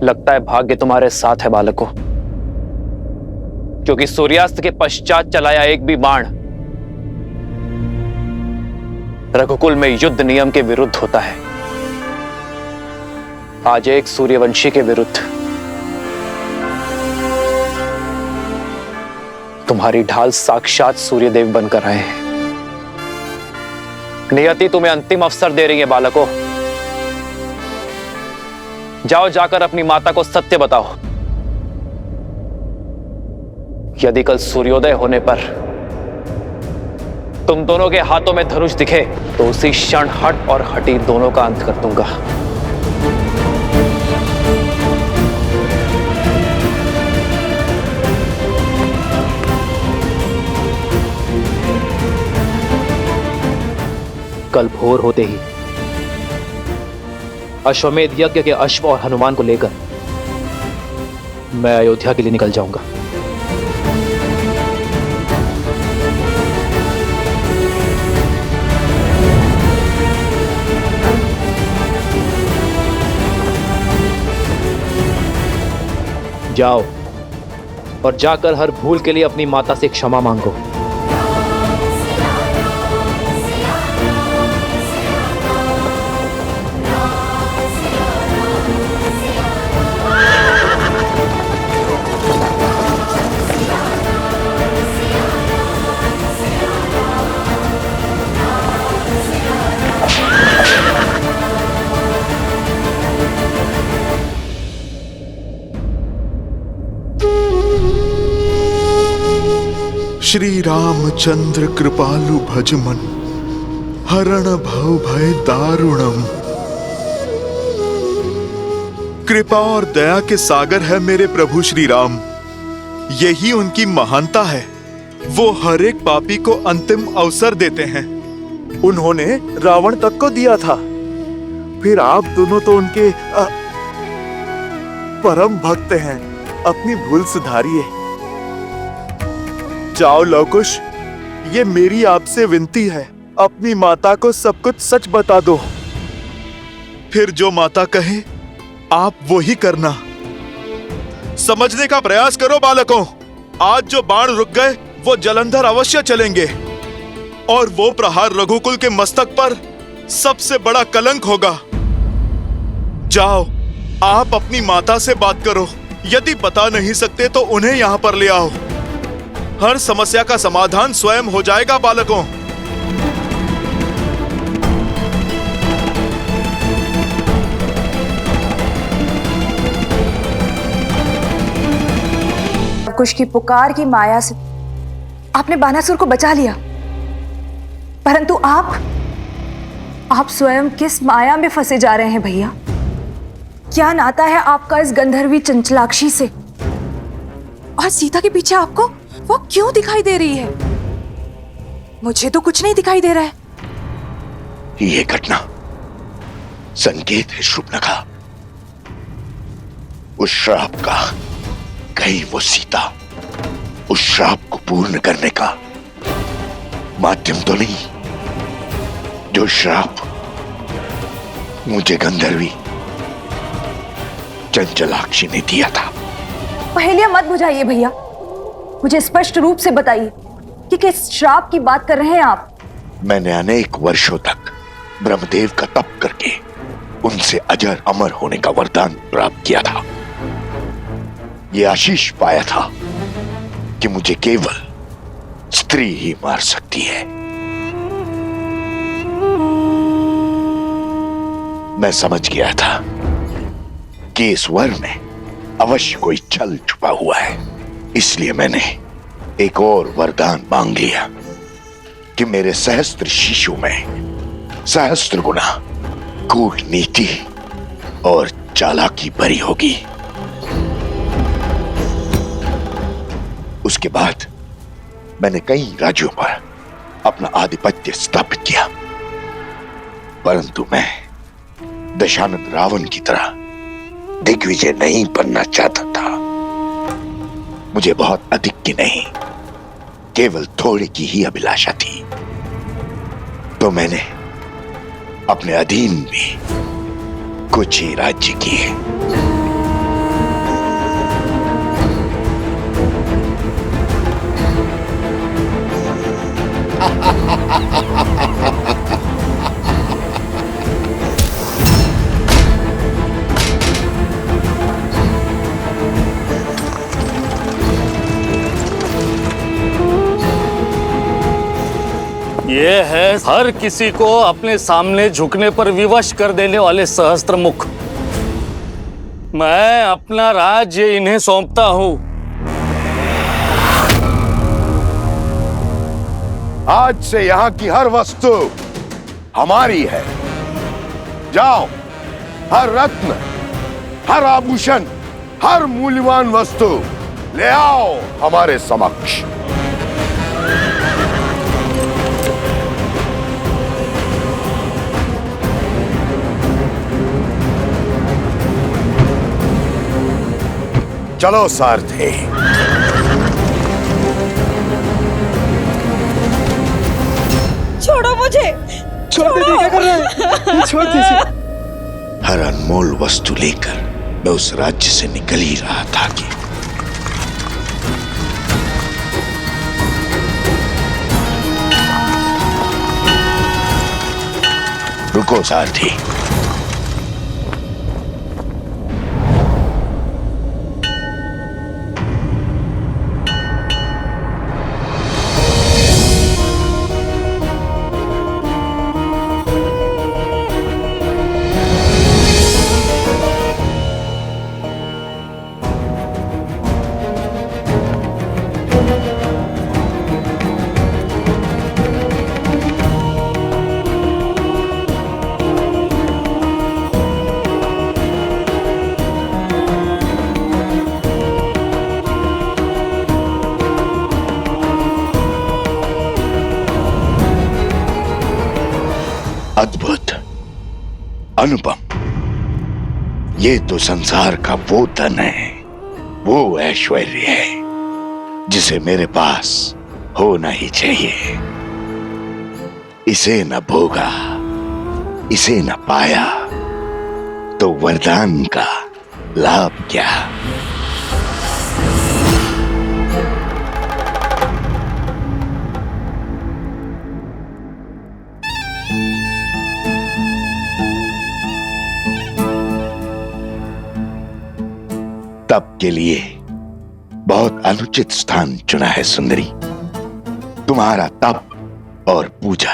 लगता है भाग्य तुम्हारे साथ है बालकों, क्योंकि सूर्यास्त के पश्चात चलाया एक भी बाण रघुकुल में युद्ध नियम के विरुद्ध होता है। आज एक सूर्यवंशी के विरुद्ध तुम्हारी ढाल साक्षात सूर्यदेव बनकर आए हैं। नियति तुम्हें अंतिम अवसर दे रही है बालकों। जाओ, जाकर अपनी माता को सत्य बताओ। यदि कल सूर्योदय होने पर तुम दोनों के हाथों में धनुष दिखे तो उसी क्षण हट और हटी दोनों का अंत कर दूंगा। कल भोर होते ही अश्वमेध यज्ञ के अश्व और हनुमान को लेकर मैं अयोध्या के लिए निकल जाऊंगा। जाओ और जाकर हर भूल के लिए अपनी माता से क्षमा मांगो। श्री रामचंद्र कृपालु भजमन हरण भव भय दारुणम। कृपा और दया के सागर है मेरे प्रभु श्री राम। यही उनकी महानता है। वो हर एक पापी को अंतिम अवसर देते हैं। उन्होंने रावण तक को दिया था, फिर आप दोनों तो उनके परम भक्त हैं। अपनी भूल सुधारिए। जाओ लवकुश, ये मेरी आपसे विनती है, अपनी माता को सब कुछ सच बता दो। फिर जो माता कहे आप वो ही करना। समझने का प्रयास करो बालकों। आज जो बाण रुक गए वो जलंधर अवश्य चलेंगे और वो प्रहार रघुकुल के मस्तक पर सबसे बड़ा कलंक होगा। जाओ, आप अपनी माता से बात करो। यदि बता नहीं सकते तो उन्हें यहां पर ले आओ। हर समस्या का समाधान स्वयं हो जाएगा बालकों। कुश की पुकार की माया से आपने बानासुर को बचा लिया, परंतु आप स्वयं किस माया में फंसे जा रहे हैं भैया? क्या नाता है आपका इस गंधर्वी चंचलाक्षी से? और सीता के पीछे आपको वो क्यों दिखाई दे रही है? मुझे तो कुछ नहीं दिखाई दे रहा है। ये घटना संकेत है शुभनखा, उस श्राप का। कहीं वो सीता उस श्राप को पूर्ण करने का माध्यम तो नहीं, जो श्राप मुझे गंधर्वी चंचलाक्षी ने दिया था। पहेलियां मत बुझाइए भैया, मुझे स्पष्ट रूप से बताइए कि किस श्राप की बात कर रहे हैं आप? मैंने अनेक वर्षों तक ब्रह्मदेव का तप करके उनसे अजर अमर होने का वरदान प्राप्त किया था। यह आशीष पाया था कि मुझे केवल स्त्री ही मार सकती है। मैं समझ गया था कि इस वर में अवश्य कोई छल छुपा हुआ है। इसलिए मैंने एक और वरदान मांग लिया कि मेरे सहस्त्र शिशु में सहस्त्र गुना कूटनीति और चालाकी भरी होगी। उसके बाद मैंने कई राज्यों पर अपना आधिपत्य स्थापित किया, परंतु मैं दशानन रावण की तरह दिग्विजय नहीं बनना चाहता था। मुझे बहुत अधिक की नहीं, केवल थोड़ी की ही अभिलाषा थी। तो मैंने अपने अधीन भी कुछ ही राज्य किए। ये है हर किसी को अपने सामने झुकने पर विवश कर देने वाले सहस्त्र मुख। मैं अपना राज्य इन्हें सौंपता हूं। आज से यहाँ की हर वस्तु हमारी है। जाओ, हर रत्न, हर आभूषण, हर मूल्यवान वस्तु ले आओ हमारे समक्ष। चलो सारथी। छोड़ो मुझे। छोड़ दीजिए, क्या कर रहे हैं? छोड़ दीजिए। हर अनमोल वस्तु लेकर मैं उस राज्य से निकल ही रहा था कि रुको सारथी। अद्भुत, अनुपम, ये तो संसार का वो धन है, वो ऐश्वर्य है जिसे मेरे पास होना ही चाहिए। इसे न भोगा, इसे न पाया तो वरदान का लाभ क्या। तप के लिए बहुत अनुचित स्थान चुना है सुंदरी। तुम्हारा तप और पूजा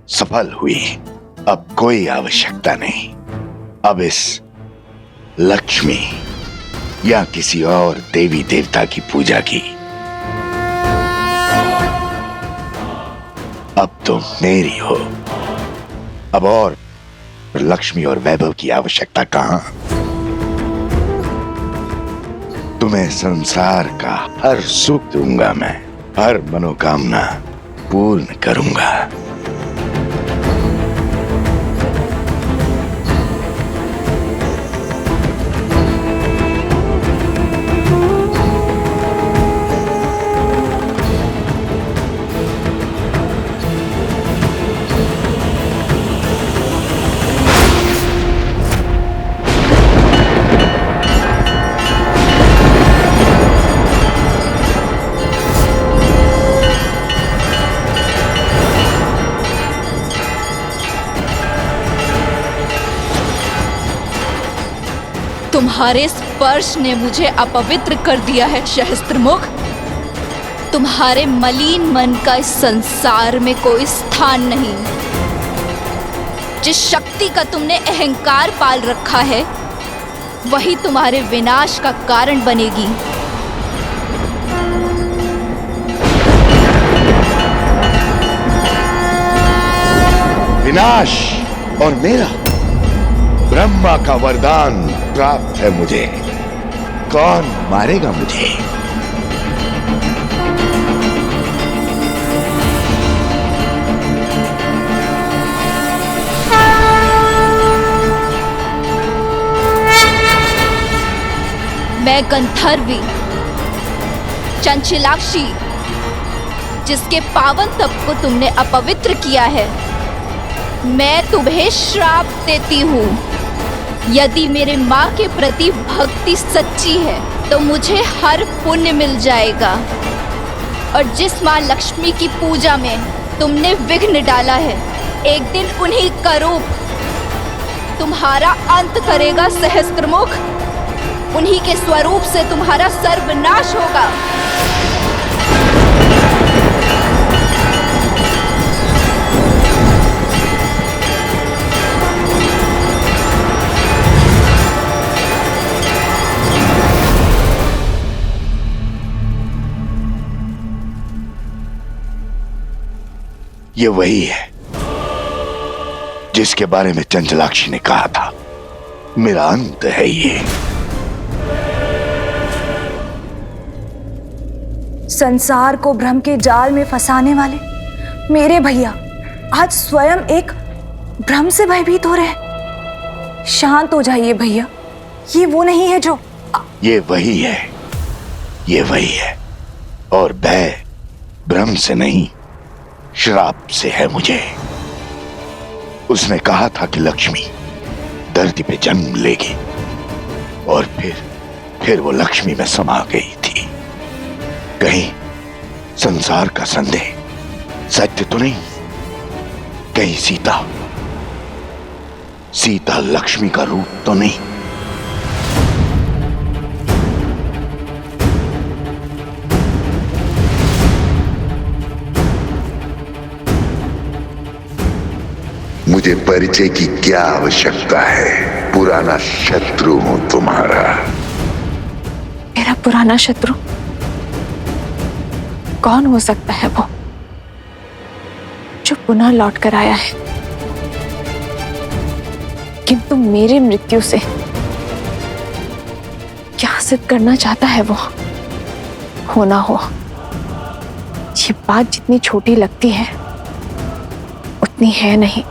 सफल हुई। अब कोई आवश्यकता नहीं अब इस लक्ष्मी या किसी और देवी देवता की पूजा की। अब तुम मेरी हो। अब और लक्ष्मी और वैभव की आवश्यकता कहां। तुम्हें संसार का हर सुख दूंगा मैं, हर मनोकामना पूर्ण करूंगा। तुम्हारे स्पर्श ने मुझे अपवित्र कर दिया है सहस्त्रमुख। तुम्हारे मलिन मन का इस संसार में कोई स्थान नहीं। जिस शक्ति का तुमने अहंकार पाल रखा है वही तुम्हारे विनाश का कारण बनेगी। विनाश और मेरा ब्रह्मा का वरदान प्राप्त है मुझे। कौन मारेगा मुझे। मैं गंधर्वी चंचलाक्षी, जिसके पावन तप को तुमने अपवित्र किया है, मैं तुम्हें श्राप देती हूँ। यदि मेरे माँ के प्रति भक्ति सच्ची है तो मुझे हर पुण्य मिल जाएगा, और जिस माँ लक्ष्मी की पूजा में तुमने विघ्न डाला है। एक दिन उन्हीं का रूप तुम्हारा अंत करेगा सहस्त्रमुख। उन्हीं के स्वरूप से तुम्हारा सर्वनाश होगा। ये वही है जिसके बारे में चंचलाक्षी ने कहा था, मेरा अंत है ये। संसार को भ्रम के जाल में फंसाने वाले मेरे भैया आज स्वयं एक भ्रम से भयभीत हो रहे हैं। शांत हो जाइए भैया, ये वो नहीं है जो ये वही है, ये वही है। और भय भ्रम से नहीं, श्राप से है मुझे। उसने कहा था कि लक्ष्मी धरती पे जन्म लेगी और फिर वो लक्ष्मी में समा गई थी। कहीं संसार का संदेह सत्य तो नहीं? कहीं सीता लक्ष्मी का रूप तो नहीं? मुझे परिचय की क्या आवश्यकता है? पुराना शत्रु हूं तुम्हारा। मेरा पुराना शत्रु कौन हो सकता है वो जो पुनः लौट कर आया है? किंतु मेरी मृत्यु से क्या सिद्ध करना चाहता है वो? हो ना हो, ये बात जितनी छोटी लगती है उतनी है नहीं।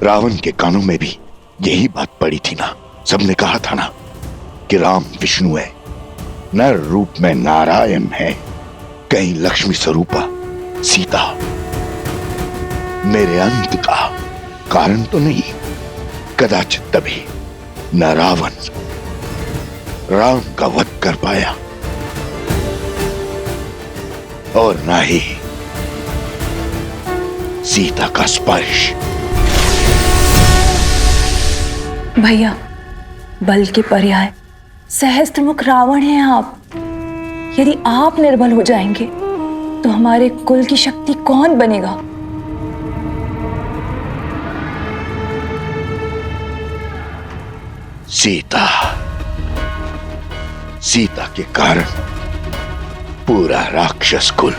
रावण के कानों में भी यही बात पड़ी थी ना। सबने कहा था ना कि राम विष्णु है, नर रूप में नारायण है, कहीं लक्ष्मी स्वरूपा सीता मेरे अंत का कारण तो नहीं। कदाचित तभी न रावण राम का वध कर पाया और ना ही सीता का स्पर्श। भैया, बल के पर्याय सहस्त्रमुख रावण हैं आप। यदि आप निर्बल हो जाएंगे तो हमारे कुल की शक्ति कौन बनेगा? सीता के कारण पूरा राक्षस कुल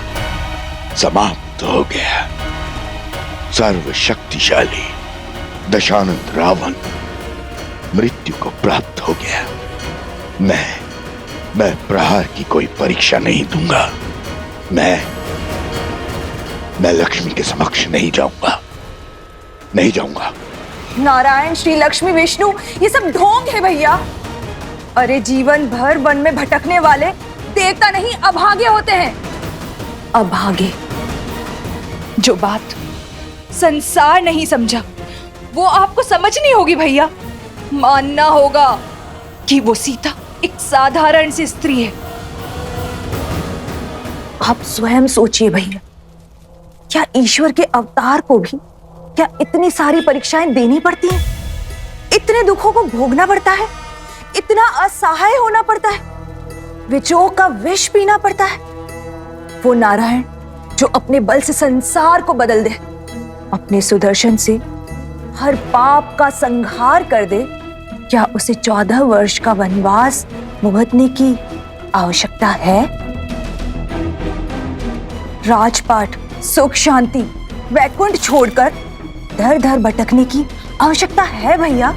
समाप्त हो गया। सर्वशक्तिशाली दशानंद रावण मृत्यु को प्राप्त हो गया। मैं प्रहार की कोई परीक्षा नहीं दूंगा। मैं लक्ष्मी के समक्ष नहीं जाऊंगा। नारायण, श्री लक्ष्मी, विष्णु, ये सब ढोंग है भैया। अरे जीवन भर वन में भटकने वाले देवता नहीं अभागे होते हैं। अभागे। जो बात संसार नहीं समझा वो आपको समझनी होगी भैया। मानना होगा कि वो सीता एक साधारण सी स्त्री है। आप स्वयं सोचिए भैया, क्या ईश्वर के अवतार को भी क्या इतनी सारी परीक्षाएं देनी पड़ती हैं? इतने दुखों को भोगना पड़ता है? इतना असहाय होना पड़ता है? विजोग का विष पीना पड़ता है? वो नारायण जो अपने बल से संसार को बदल दे, अपने सुदर्शन से हर पाप का संहार कर दे, क्या उसे 14 वर्ष का वनवास भुगतने की आवश्यकता है? राजपाट, सुख शांति, वैकुंठ छोड़कर दर दर भटकने की आवश्यकता है भैया?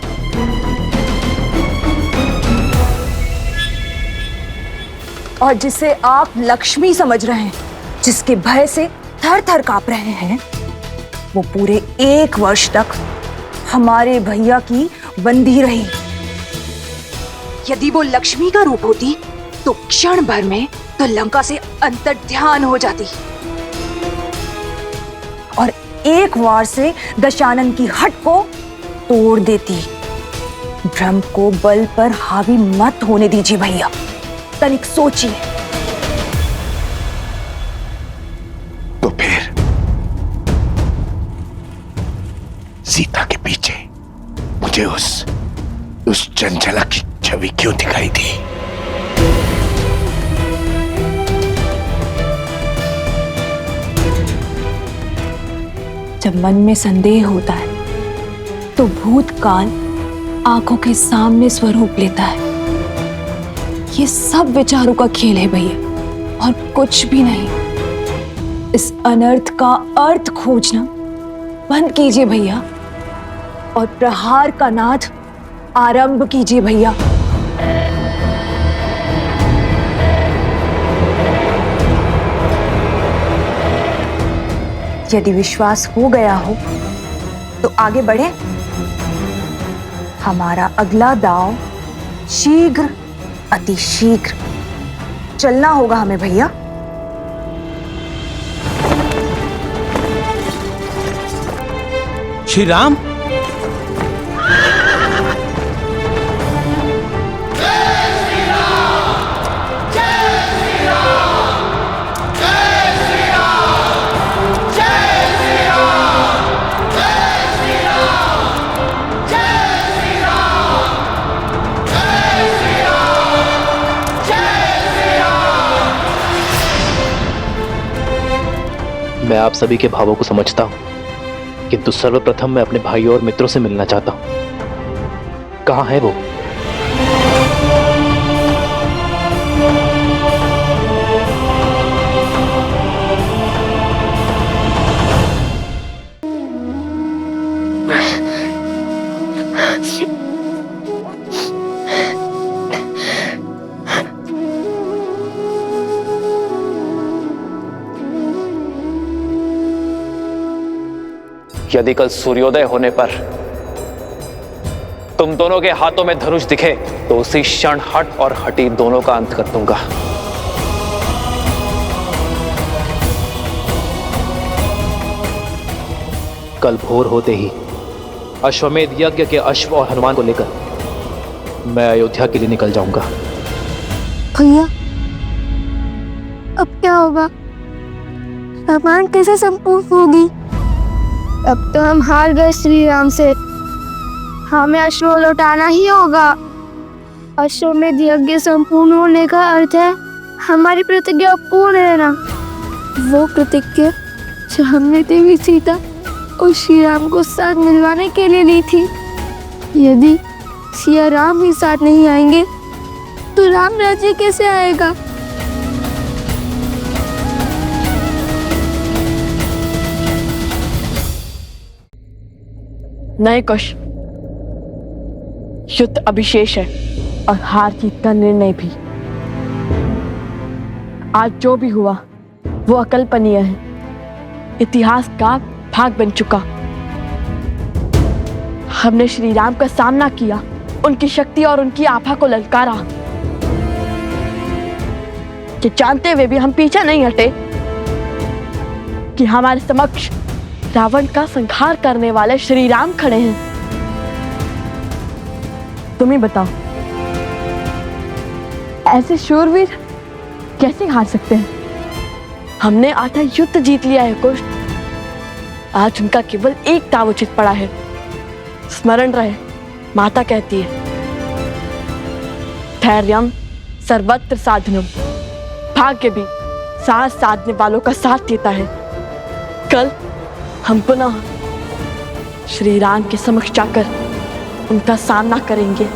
और जिसे आप लक्ष्मी समझ रहे हैं, जिसके भय से थर थर कांप रहे हैं, वो पूरे 1 वर्ष तक हमारे भैया की बंदी रही। यदि वो लक्ष्मी का रूप होती तो क्षण भर में तो लंका से अंतर्ध्यान हो जाती। और एक वार से दशानन की हट को तोड़ देती। ब्रह्म को बल पर हावी मत होने दीजिए भैया, तनिक सोचिए। तो फिर सीता के पीछे मुझे उस चंचला की छवि क्यों दिखाई दी? जब मन में संदेह होता है तो भूतकाल आंखों के सामने स्वरूप लेता है। ये सब विचारों का खेल है भैया, और कुछ भी नहीं। इस अनर्थ का अर्थ खोजना बंद कीजिए भैया, और प्रहार का नाद आरंभ कीजिए भैया। यदि विश्वास हो गया हो तो आगे बढ़े। हमारा अगला दांव शीघ्र, अति शीघ्र चलना होगा हमें भैया। श्री राम, मैं आप सभी के भावों को समझता हूं, किंतु सर्वप्रथम मैं अपने भाइयों और मित्रों से मिलना चाहता हूं। कहां है वो? यदि कल सूर्योदय होने पर तुम दोनों के हाथों में धनुष दिखे तो उसी क्षण हट और हटी दोनों का अंत कर दूंगा। कल भोर होते ही अश्वमेध यज्ञ के अश्व और हनुमान को लेकर मैं अयोध्या के लिए निकल जाऊंगा। भैया, अब क्या होगा? रामायण कैसे संपूर्ण होगी? अब तो हम हार गए श्री राम से। हमें अश्व लौटाना ही होगा। अश्वमेध यज्ञ संपूर्ण होने का अर्थ है हमारी प्रतिज्ञा पूर्ण रहना। वो प्रतिज्ञा जो हमने देवी सीता और श्री राम को साथ मिलवाने के लिए ली थी। यदि सिया राम ही साथ नहीं आएंगे तो राम राज्य कैसे आएगा? नए कुश, युद्ध अभिशेष है और हार जीत का निर्णय भी। आज जो भी हुआ वो अकल्पनीय है, इतिहास का भाग बन चुका। हमने श्री राम का सामना किया, उनकी शक्ति और उनकी आभा को ललकारा। कि जानते हुए भी हम पीछे नहीं हटे कि हमारे समक्ष रावण का संहार करने वाले श्री राम खड़े हैं। तुम ही बताओ, ऐसे शूरवीर कैसे हार सकते हैं? हमने आधा युद्ध जीत लिया है कुश। आज उनका केवल एक दांव उचित पड़ा है। स्मरण रहे, माता कहती है, धैर्यम सर्वत्र साधनम। भाग्य भी साथ साधने वालों का साथ देता है। कल हम पुनः श्री राम के समक्ष जाकर उनका सामना करेंगे।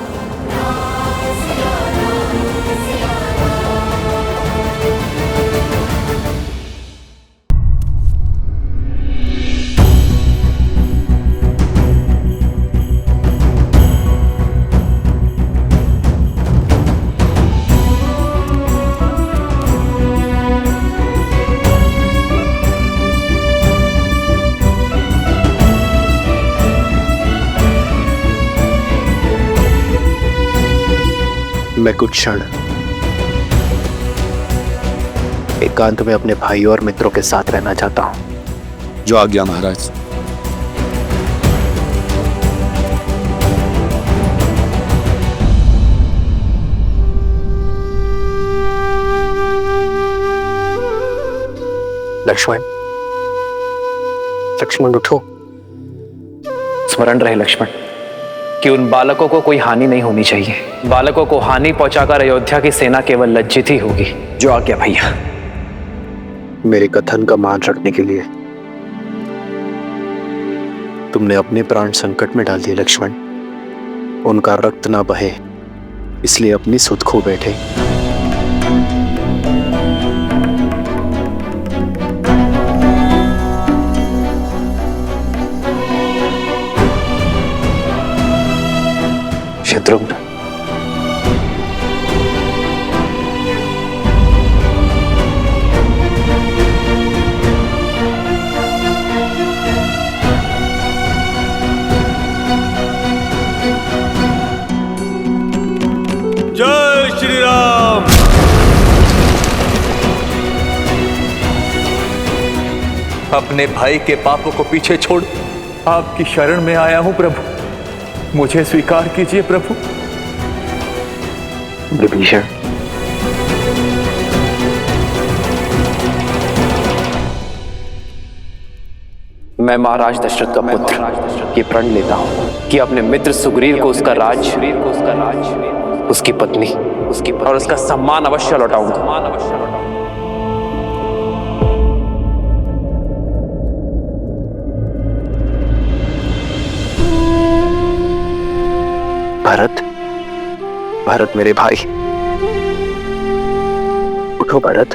मैं कुछ क्षण एकांत में अपने भाइयों और मित्रों के साथ रहना चाहता हूं। जो आज्ञा महाराज। लक्ष्मण, लक्ष्मण उठो। स्मरण रहे लक्ष्मण कि उन बालकों को कोई हानि नहीं होनी चाहिए। बालकों को हानि पहुंचाकर अयोध्या की सेना केवल लज्जित ही होगी। जो आज्ञा भैया। मेरे कथन का मान रखने के लिए तुमने अपने प्राण संकट में डाल दिए लक्ष्मण। उनका रक्त ना बहे इसलिए अपनी सुध खो बैठे। शत्रुघ्न, जय श्री राम। अपने भाई के पापों को पीछे छोड़ आपकी शरण में आया हूं प्रभु, मुझे स्वीकार कीजिए प्रभु। विभीषण, मैं महाराज दशरथ का पुत्र ये प्रण लेता हूं कि अपने मित्र सुग्रीव को उसका राज, उसकी पत्नी और उसका सम्मान अवश्य लौटाऊंगा। भरत मेरे भाई, उठो भरत,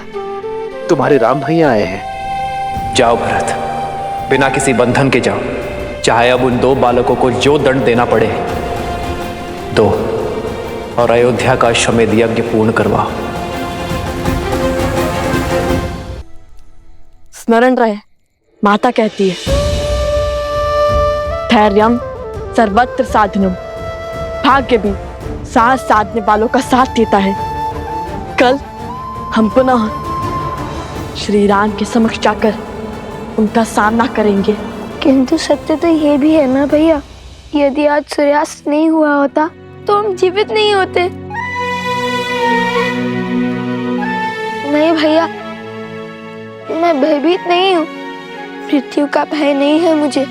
तुम्हारे राम भैया आए हैं। जाओ भरत, बिना किसी बंधन के जाओ। चाहे अब उन 2 बालकों को जो दंड देना पड़े दो और अयोध्या का अश्वमेध यज्ञ पूर्ण करवाओ। स्मरण रहे माता कहती है, धैर्यम सर्वत्र साधनम। भाग्य भी साथ साधने वालों का साथ देता है। कल हम पुनः श्री राम के समक्ष जाकर उनका सामना करेंगे। किंतु सत्य तो ये भी है ना भैया, यदि आज सूर्यास्त नहीं हुआ होता तो हम जीवित नहीं होते। नहीं भैया, मैं भयभीत नहीं हूँ, मृत्यु का भय नहीं है मुझे।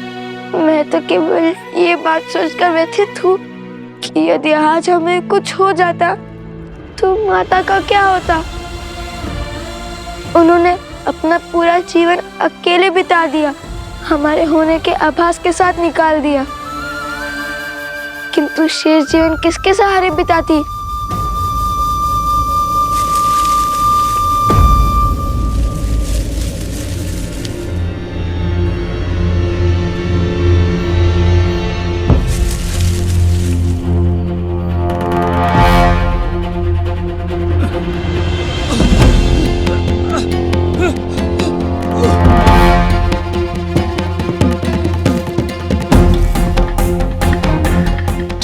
मैं तो केवल ये बात सोचकर व्यथित हूँ कि यदि आज हमें कुछ हो जाता तो माता का क्या होता। उन्होंने अपना पूरा जीवन अकेले बिता दिया, हमारे होने के आभास के साथ निकाल दिया, किंतु शेष जीवन किसके सहारे बिताती।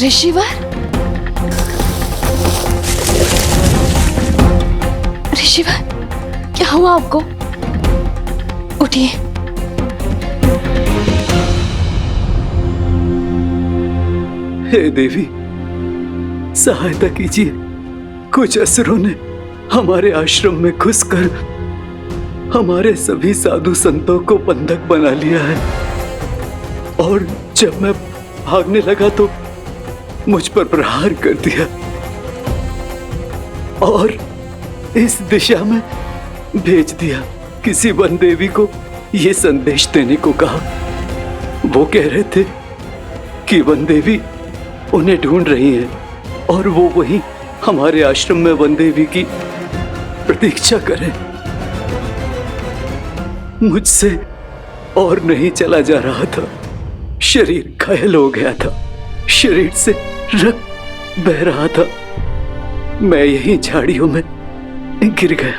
ऋषिवर, ऋषिवर, क्या हुआ आपको? उठिए। हे देवी, सहायता कीजिए। कुछ असुरों ने हमारे आश्रम में घुसकर हमारे सभी साधु संतों को बंधक बना लिया है, और जब मैं भागने लगा तो मुझ पर प्रहार कर दिया और इस दिशा में भेज दिया। किसी वन देवी को यह संदेश देने को कहा। वो कह रहे थे कि वन देवी उन्हें ढूंढ रही हैं और वो वहीं हमारे आश्रम में वन देवी की प्रतीक्षा करें। मुझसे और नहीं चला जा रहा था, शरीर घायल हो गया था, शरीर से रक्त बह रहा था, मैं यहीं झाड़ियों में गिर गया।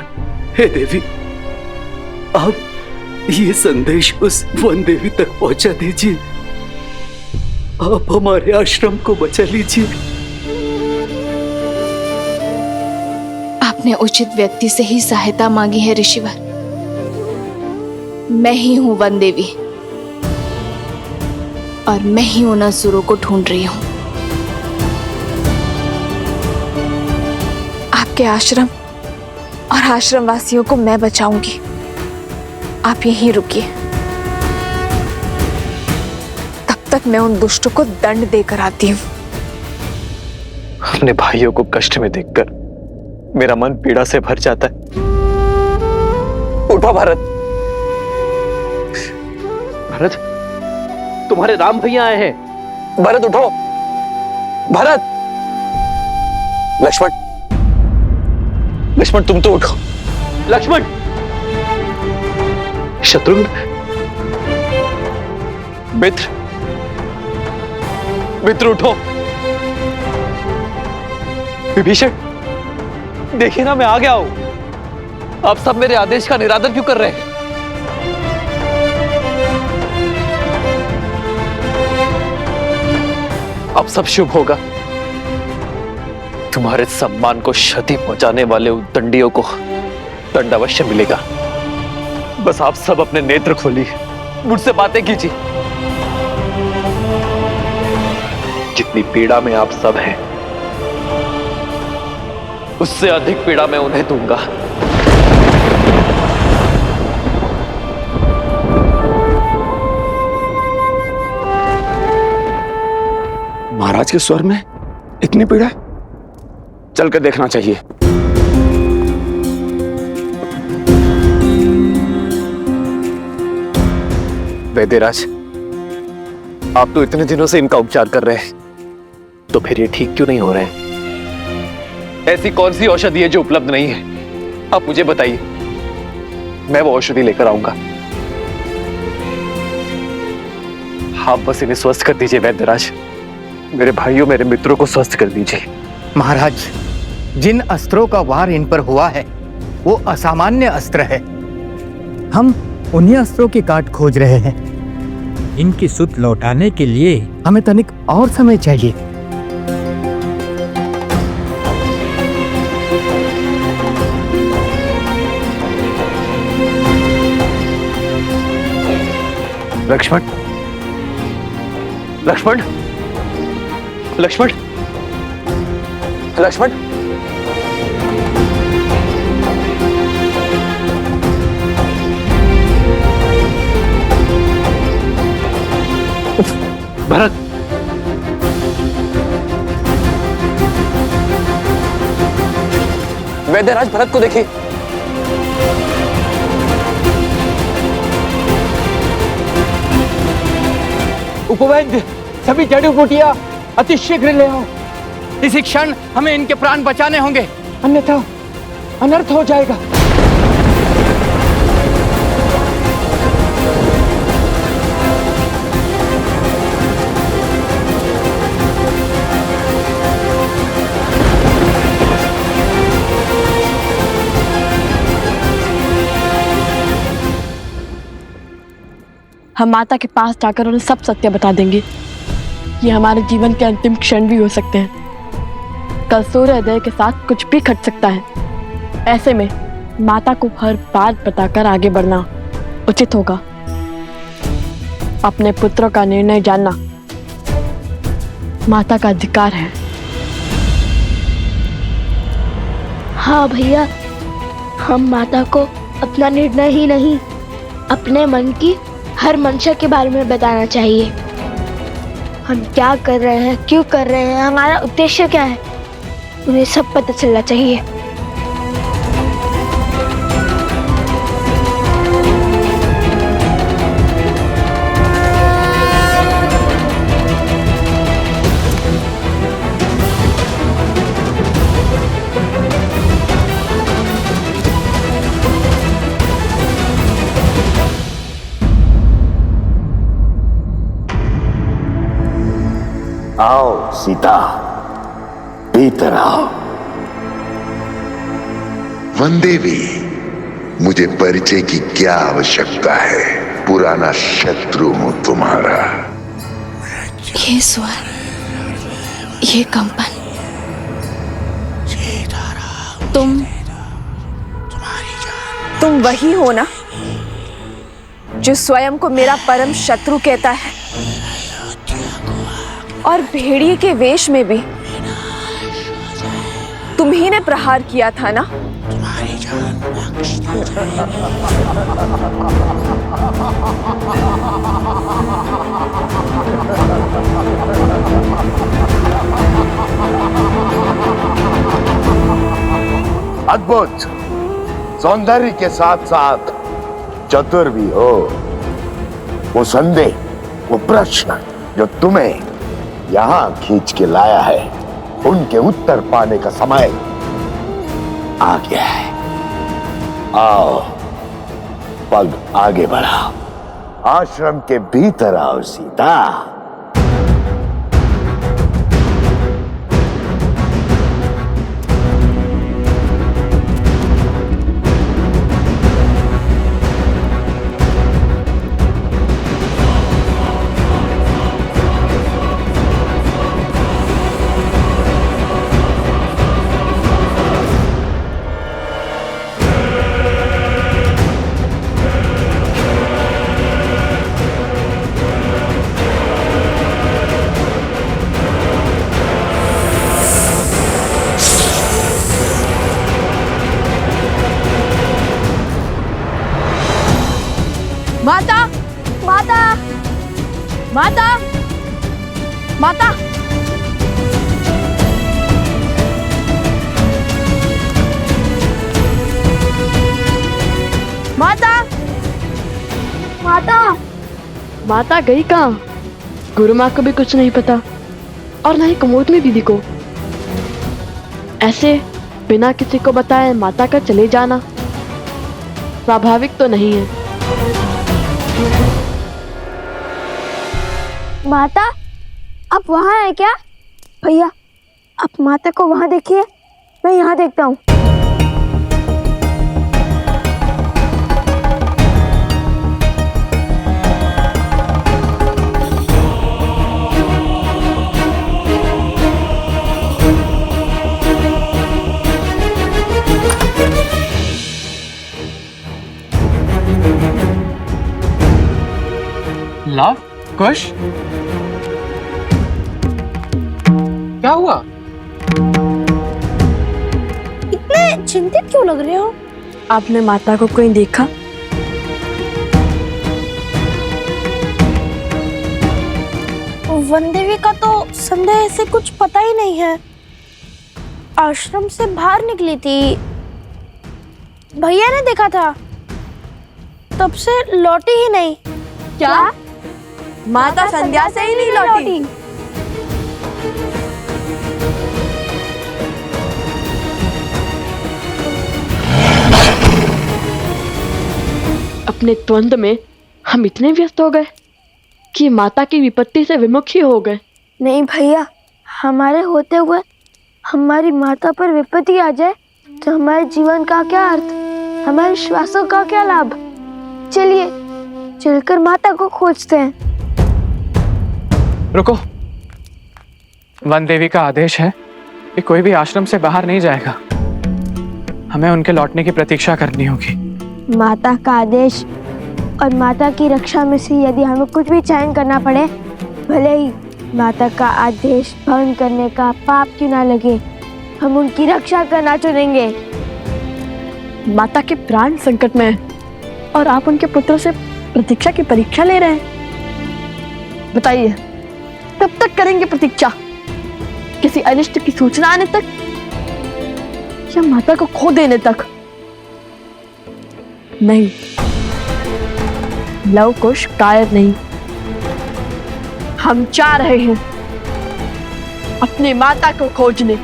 हे देवी, आप ये संदेश उस वन देवी तक पहुंचा दीजिए। आप हमारे आश्रम को बचा लीजिए। आपने उचित व्यक्ति से ही सहायता मांगी है ऋषिवर। मैं ही हूं वन देवी। और मैं ही उन असुरों को ढूंढ रही हूँ। आपके आश्रम और आश्रम वासियों को मैं बचाऊंगी। आप यहीं रुकिए, तब तक मैं उन दुष्टों को दंड देकर आती हूँ। अपने भाइयों को कष्ट में देखकर मेरा मन पीड़ा से भर जाता है। उठो भरत। भरत, तुम्हारे राम भैया आए हैं। भरत उठो। भरत। लक्ष्मण, लक्ष्मण तुम तो उठो। लक्ष्मण। शत्रुघ्न। मित्र, मित्र उठो। विभीषण, देखिए ना, मैं आ गया हूं। आप सब मेरे आदेश का निरादर क्यों कर रहे हैं? अब सब शुभ होगा। तुम्हारे सम्मान को क्षति पहुंचाने वाले उद्दंडियों को दंड अवश्य मिलेगा। बस आप सब अपने नेत्र खोलिए, मुझसे बातें कीजिए। जितनी पीड़ा में आप सब हैं, उससे अधिक पीड़ा मैं उन्हें दूंगा। महाराज के स्वर में इतनी पीड़ा, चलकर देखना चाहिए। वैद्यराज, आप तो इतने दिनों से इनका उपचार कर रहे हैं, तो फिर ये ठीक क्यों नहीं हो रहे हैं? ऐसी कौन सी औषधि है जो उपलब्ध नहीं है? आप मुझे बताइए, मैं वो औषधि लेकर आऊंगा। आप बस इन्हें स्वस्थ कर दीजिए वैद्यराज। मेरे भाइयों, मेरे मित्रों को स्वस्थ कर दीजिए। महाराज, जिन अस्त्रों का वार इन पर हुआ है वो असामान्य अस्त्र है। हम उन्हीं अस्त्रों की काट खोज रहे हैं। इनकी सुध लौटाने के लिए हमें तनिक और समय चाहिए। लक्ष्मण, लक्ष्मण, लक्ष्मण, लक्ष्मण। भरत, वैद्यराज, भरत को देखिए। उपवैद्य, सभी जड़ी बूटियां अति शीघ्र ले आओ। इसी क्षण हमें इनके प्राण बचाने होंगे, अन्यथा अनर्थ हो जाएगा। हम माता के पास जाकर उन्हें सब सत्य बता देंगे। ये हमारे जीवन के अंतिम क्षण भी हो सकते हैं। कल सूर्योदय के साथ कुछ भी घट सकता है। ऐसे में माता को हर बात बताकर आगे बढ़ना उचित होगा। अपने पुत्रों का निर्णय जानना माता का अधिकार है। हाँ भैया, हम माता को अपना निर्णय ही नहीं, अपने मन की हर मंशा के बारे में बताना चाहिए। हम क्या कर रहे हैं, क्यों कर रहे हैं, हमारा उद्देश्य क्या है, उन्हें सब पता चलना चाहिए। आओ सीता, भीतर आओ। वनदेवी, मुझे परिचय की क्या आवश्यकता है? पुराना शत्रु हूं तुम्हारा। ये स्वर, ये कंपन, तुम वही हो ना जो स्वयं को मेरा परम शत्रु कहता है? और भेड़िए के वेश में भी तुम्ही ने प्रहार किया था ना? अद्भुत सौंदर्य के साथ साथ चतुर भी हो। वो संदेह, वो प्रश्न जो तुम्हें यहां खींच के लाया है, उनके उत्तर पाने का समय आ गया है। आओ, पग आगे बढ़ाओ, आश्रम के भीतर आओ सीता। माता, माता, माता, माता, माता, माता, माता गई कहाँ? गुरु माँ को भी कुछ नहीं पता और ना ही कुमोदनी दीदी को। ऐसे बिना किसी को बताए माता का चले जाना स्वाभाविक तो नहीं है। माता, आप वहाँ है क्या? भैया, आप माता को वहाँ देखिए, मैं यहाँ देखता हूँ। लव, कुश, क्या हुआ? इतने चिंतित क्यों लग रहे हो? आपने माता को कहीं देखा? वन देवी का तो संदेह से कुछ पता ही नहीं है। आश्रम से बाहर निकली थी, भैया ने देखा था, तब से लौटी ही नहीं। क्या? माता संध्या से ही नहीं लौटी? अपने द्वंद में हम इतने व्यस्त हो गए कि माता की विपत्ति से विमुख ही हो गए। नहीं भैया, हमारे होते हुए हमारी माता पर विपत्ति आ जाए तो हमारे जीवन का क्या अर्थ, हमारे श्वासों का क्या लाभ? चलिए चलकर माता को खोजते हैं। रुको, वन देवी का आदेश है कि कोई भी आश्रम से बाहर नहीं जाएगा। हमें उनके लौटने की प्रतीक्षा करनी होगी। माता का आदेश और माता की रक्षा में से यदि हमें कुछ भी चयन करना पड़े, भले ही माता का आदेश भंग करने का पाप क्यों ना लगे, हम उनकी रक्षा करना चुनेंगे। माता के प्राण संकट में है और आप उनके पुत्र से प्रतीक्षा की परीक्षा ले रहे हैं। बताइए, कब तक करेंगे प्रतीक्षा? किसी अनिष्ट की सूचना आने तक या माता को खो देने तक? नहीं, लव कुश कायर नहीं। हम जा रहे हैं अपनी माता को खोजने।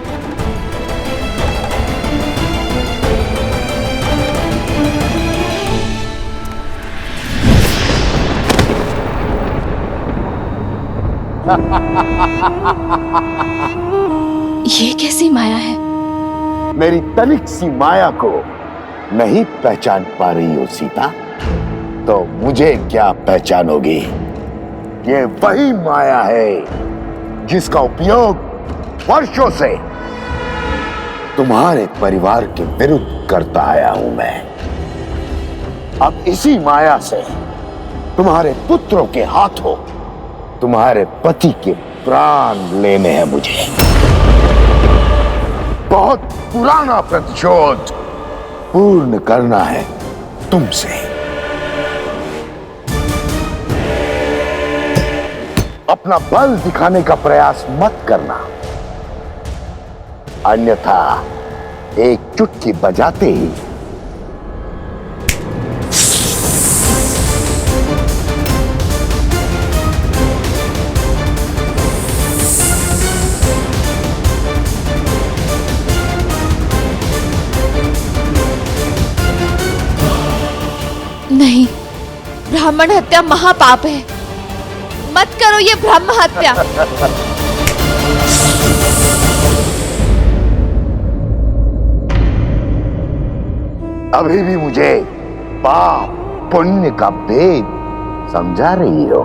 ये कैसी माया है? मेरी तनिक सी माया को नहीं पहचान पा रही हो सीता, तो मुझे क्या पहचानोगी? ये वही माया है जिसका उपयोग वर्षों से तुम्हारे परिवार के विरुद्ध करता आया हूं मैं। अब इसी माया से तुम्हारे पुत्रों के हाथों तुम्हारे पति के प्राण लेने हैं मुझे। बहुत पुराना प्रतिशोध पूर्ण करना है तुमसे। अपना बल दिखाने का प्रयास मत करना, अन्यथा एक चुटकी बजाते ही नहीं, ब्राह्मण हत्या महापाप है। मत करो ये ब्रह्म हत्या। अभी भी मुझे पाप पुण्य का भेद समझा रही हो।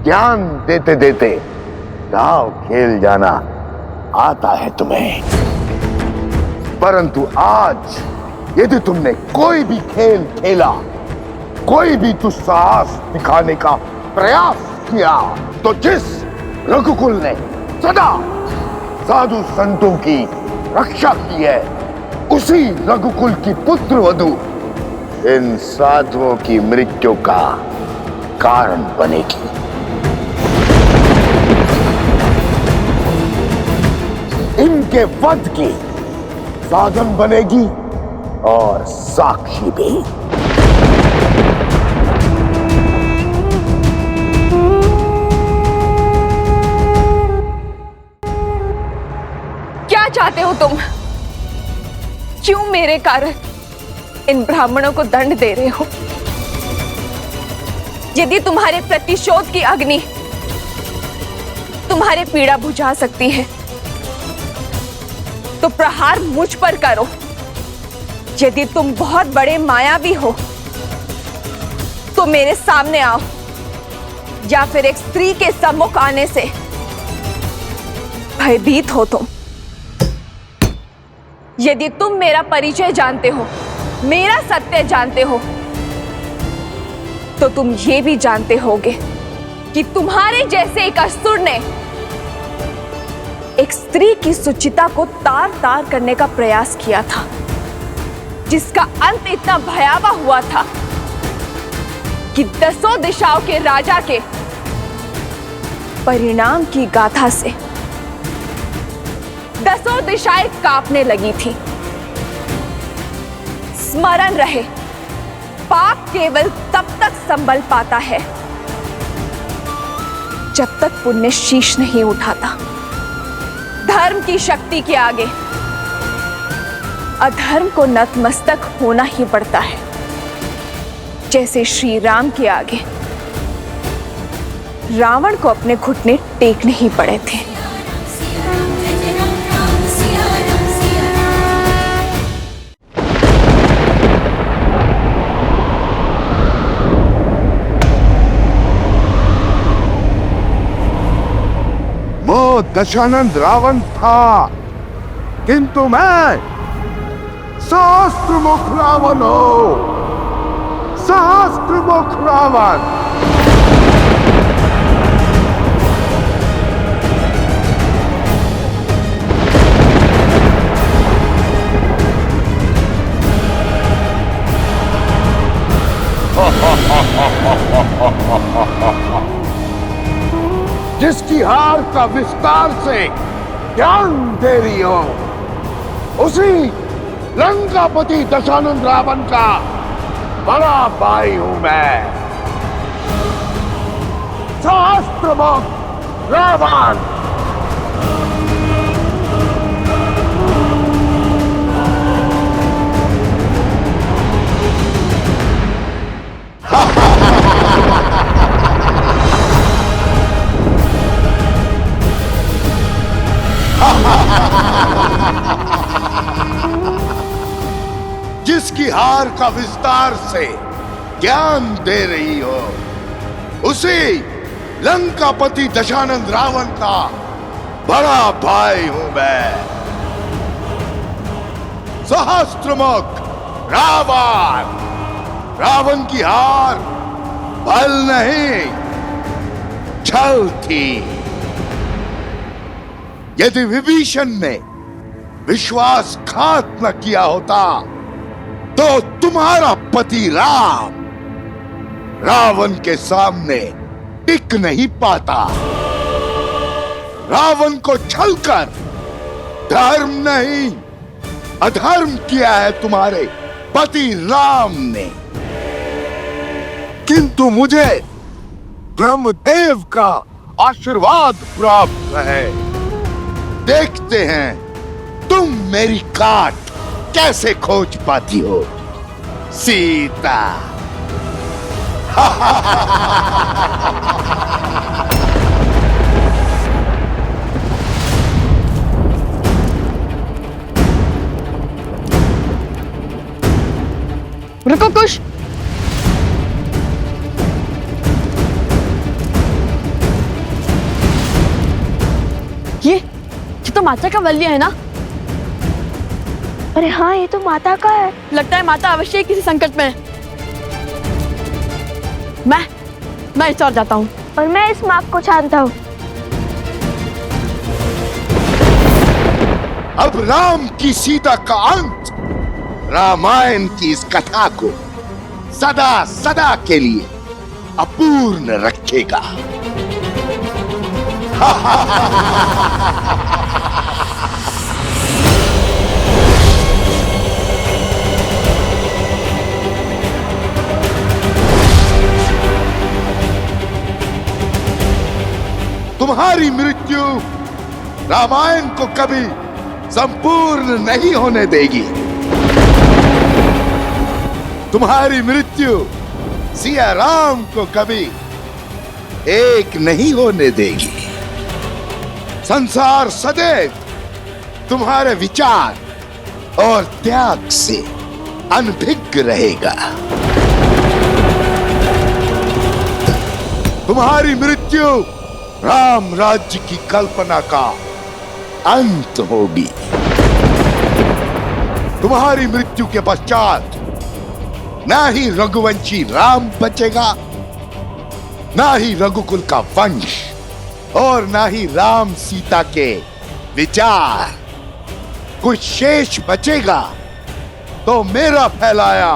ज्ञान देते देते दाव खेल जाना आता है तुम्हें, परंतु आज यदि तुमने कोई भी खेल खेला, कोई भी दुस्साहस दिखाने का प्रयास किया, तो जिस रघुकुल ने सदा साधु संतों की रक्षा की है, उसी रघुकुल की पुत्र वधू इन साधुओं की मृत्यु का कारण बनेगी। इनके वध की साधन बनेगी और साक्षी भी। क्या चाहते हो तुम? क्यों मेरे कारण इन ब्राह्मणों को दंड दे रहे हो? यदि तुम्हारे प्रतिशोध की अग्नि तुम्हारे पीड़ा बुझा सकती है, तो प्रहार मुझ पर करो। यदि तुम बहुत बड़े मायावी हो, तो मेरे सामने आओ, या फिर एक स्त्री के सम्मुख आने से भयभीत हो तुम। यदि तुम मेरा परिचय जानते हो, मेरा सत्य जानते हो, तो तुम ये भी जानते होगे कि तुम्हारे जैसे एक असुर ने एक स्त्री की सुचिता को तार तार करने का प्रयास किया था, जिसका अंत इतना भयावह हुआ था कि 10 दिशाओं के राजा के परिणाम की गाथा से 10 दिशाएं कांपने लगी थी। स्मरण रहे, पाप केवल तब तक संभल पाता है जब तक पुण्य शीश नहीं उठाता। धर्म की शक्ति के आगे अधर्म को नतमस्तक होना ही पड़ता है, जैसे श्री राम के आगे रावण को अपने घुटने टेकने ही पड़े थे। वो दशानंद रावण था, किंतु मैं सहस्त्रमुख रावण हो। सहस्त्रमुख रावण। जिसकी हार का विस्तार से ज्ञान दे रही हो, उसी लंकापति दशानंद रावण का बड़ा भाई हूं मैं। सहस्त्रमुख रावण। जिसकी हार का विस्तार से ज्ञान दे रही हो, उसी लंकापति दशानंद रावण का बड़ा भाई हूं मैं। सहस्त्रमुख रावण। रावण की हार बल नहीं, छल थी। यदि विभीषण ने विश्वासघात न किया होता तो तुम्हारा पति रावण के सामने टिक नहीं पाता। रावण को छलकर धर्म नहीं अधर्म किया है तुम्हारे पति राम ने। किंतु मुझे ब्रह्मदेव का आशीर्वाद प्राप्त है। देखते हैं तुम मेरी काट कैसे खोज पाती हो सीता। रुको कुश। ये तो माता का वल्य है ना? अरे हाँ, ये तो माता का है। लगता है माता अवश्य ही किसी संकट में है। मैं इस ओर जाता हूँ। और मैं इस माप को छानता हूँ। अब राम की सीता का अंत रामायण की इस कथा को सदा सदा के लिए अपूर्ण रखेगा। तुम्हारी मृत्यु रामायण को कभी संपूर्ण नहीं होने देगी। तुम्हारी मृत्यु सिया राम को कभी एक नहीं होने देगी। संसार सदैव तुम्हारे विचार और त्याग से अनभिज्ञ रहेगा। तुम्हारी मृत्यु राम राज्य की कल्पना का अंत होगी। तुम्हारी मृत्यु के पश्चात ना ही रघुवंशी राम बचेगा, ना ही रघुकुल का वंश, और ना ही राम सीता के विचार। कुछ शेष बचेगा तो मेरा फैलाया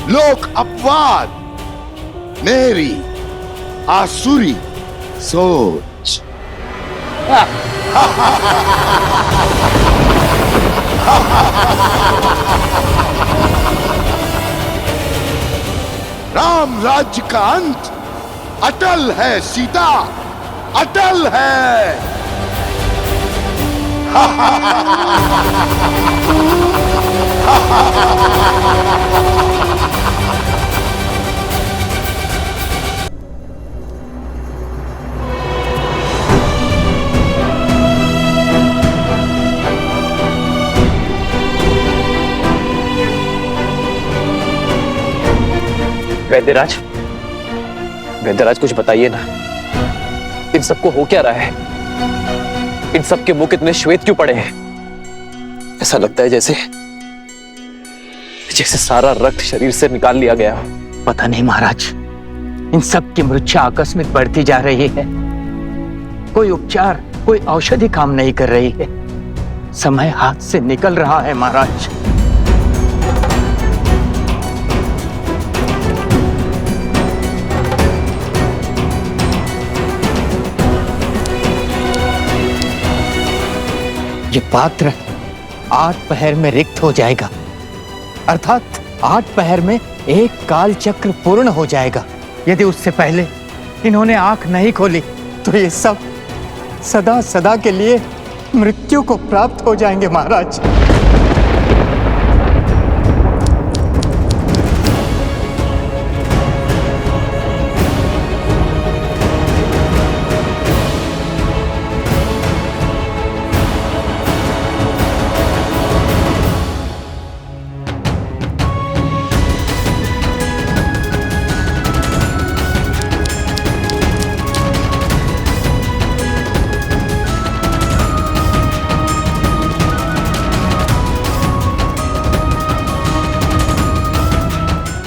लोक अपवाद, मेरी आसुरी सोच। राम राज्य का अंत अटल है सीता, अटल है। वैद्यराज, वैद्यराज कुछ बताइए ना, इन सबको हो क्या रहा है? इन सब के मुख इतने श्वेत क्यों पड़े हैं? ऐसा लगता है जैसे सारा रक्त शरीर से निकाल लिया गया। पता नहीं महाराज, इन सब की मूर्छा आकस्मिक बढ़ती जा रही है। कोई उपचार, कोई औषधि काम नहीं कर रही है। समय हाथ से निकल रहा है महाराज। ये पात्र 8 पहर में रिक्त हो जाएगा, अर्थात 8 पहर में एक काल चक्र पूर्ण हो जाएगा। यदि उससे पहले इन्होंने आंख नहीं खोली तो ये सब सदा सदा के लिए मृत्यु को प्राप्त हो जाएंगे महाराज।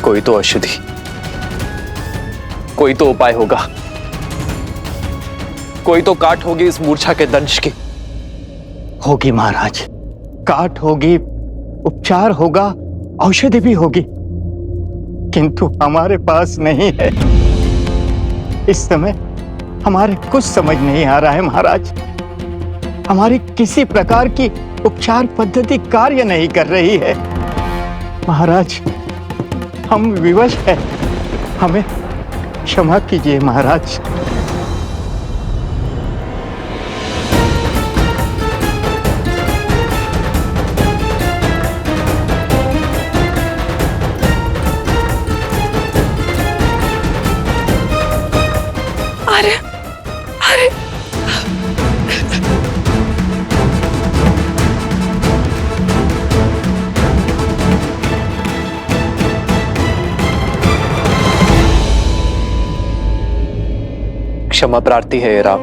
कोई तो औषधि, कोई तो उपाय होगा। कोई तो काट होगी इस मूर्छा के दंश की। होगी महाराज, काट होगी, उपचार होगा, औषधि भी होगी, किंतु हमारे पास नहीं है। इस समय हमारे कुछ समझ नहीं आ रहा है महाराज। हमारी किसी प्रकार की उपचार पद्धति कार्य नहीं कर रही है महाराज। हम विवश हैं, हमें क्षमा कीजिए महाराज। अरे अरे क्षमा प्रार्थी है ये राम,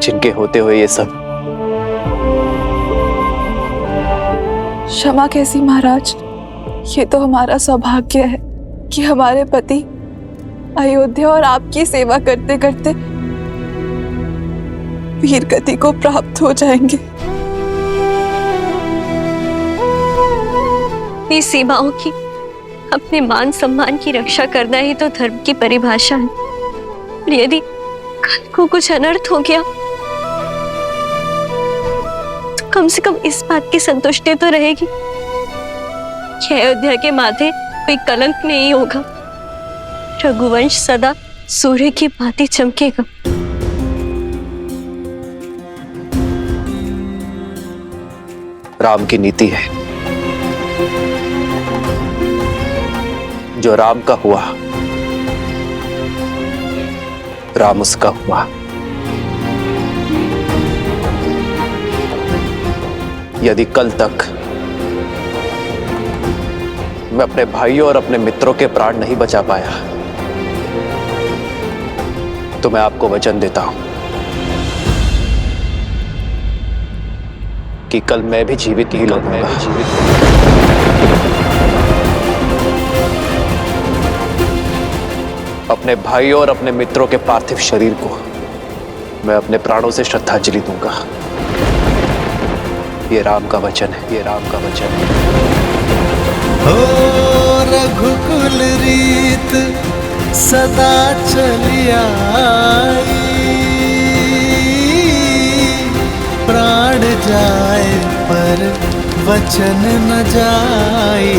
जिनके होते हुए ये सब। क्षमा कैसी महाराज, ये तो हमारा सौभाग्य है कि हमारे पति अयोध्या और आपकी सेवा करते करते वीर गति को प्राप्त हो जाएंगे। अपनी सीमाओं की, अपने मान सम्मान की रक्षा करना ही तो धर्म की परिभाषा है। और यदि कल को कुछ अनर्थ हो गया तो कम से कम इस बात की संतुष्टि तो रहेगी कि अयोध्या के माथे कोई कलंक नहीं होगा। रघुवंश सदा सूर्य की भांति चमकेगा। राम की नीति है, जो राम का हुआ राम उसका हुआ। यदि कल तक मैं अपने भाइयों और अपने मित्रों के प्राण नहीं बचा पाया तो मैं आपको वचन देता हूं कि कल मैं भी जीवित ही लौटूंगा। अपने भाइयों और अपने मित्रों के पार्थिव शरीर को मैं अपने प्राणों से श्रद्धांजलि दूंगा। ये राम का वचन है, ये राम का वचन है। हो रघुकुल रीत सदा चली आई, प्राण जाए पर वचन न जाई।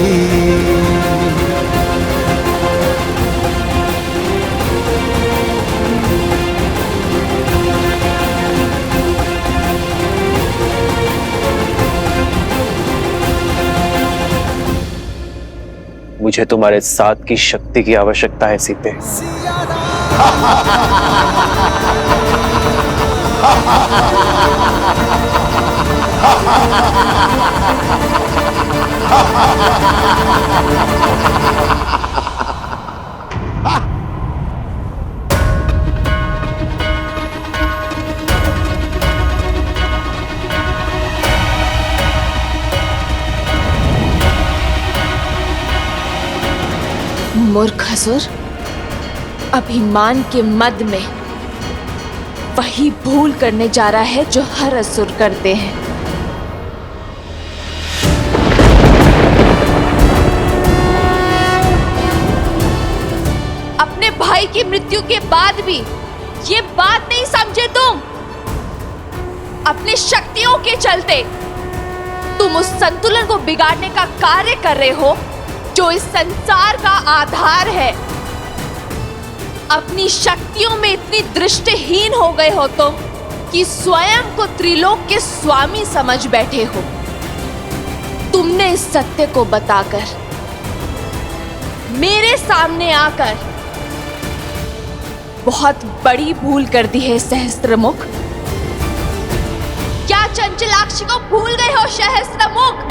मुझे तुम्हारे साथ की शक्ति की आवश्यकता है सीते। मूर्ख असुर, अभिमान के मद में वही भूल करने जा रहा है जो हर असुर करते हैं। अपने भाई की मृत्यु के बाद भी ये बात नहीं समझे तुम। अपनी शक्तियों के चलते तुम उस संतुलन को बिगाड़ने का कार्य कर रहे हो जो इस संसार का आधार है। अपनी शक्तियों में इतनी दृष्टिहीन हो गए हो तुम कि स्वयं को त्रिलोक के स्वामी समझ बैठे हो। तुमने इस सत्य को बताकर मेरे सामने आकर बहुत बड़ी भूल कर दी है सहस्त्रमुख। क्या चंचलाक्षी को भूल गए हो सहस्त्रमुख?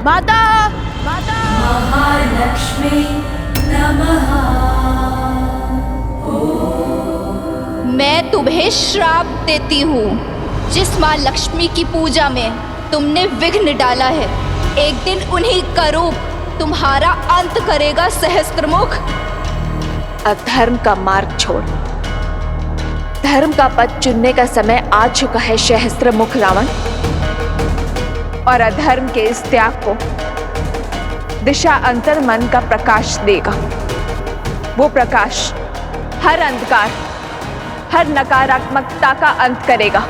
माता महालक्ष्मी नमः। मैं तुम्हें श्राप देती हूँ। जिस माँ लक्ष्मी की पूजा में तुमने विघ्न डाला है, एक दिन उन्हीं का रूप तुम्हारा अंत करेगा सहस्त्रमुख। अधर्म का मार्ग छोड़, धर्म का पथ चुनने का समय आ चुका है सहस्त्रमुख रावण। और अधर्म के इस त्याग को दिशा अंतर मन का प्रकाश देगा। वो प्रकाश हर अंधकार, हर नकारात्मकता का अंत करेगा।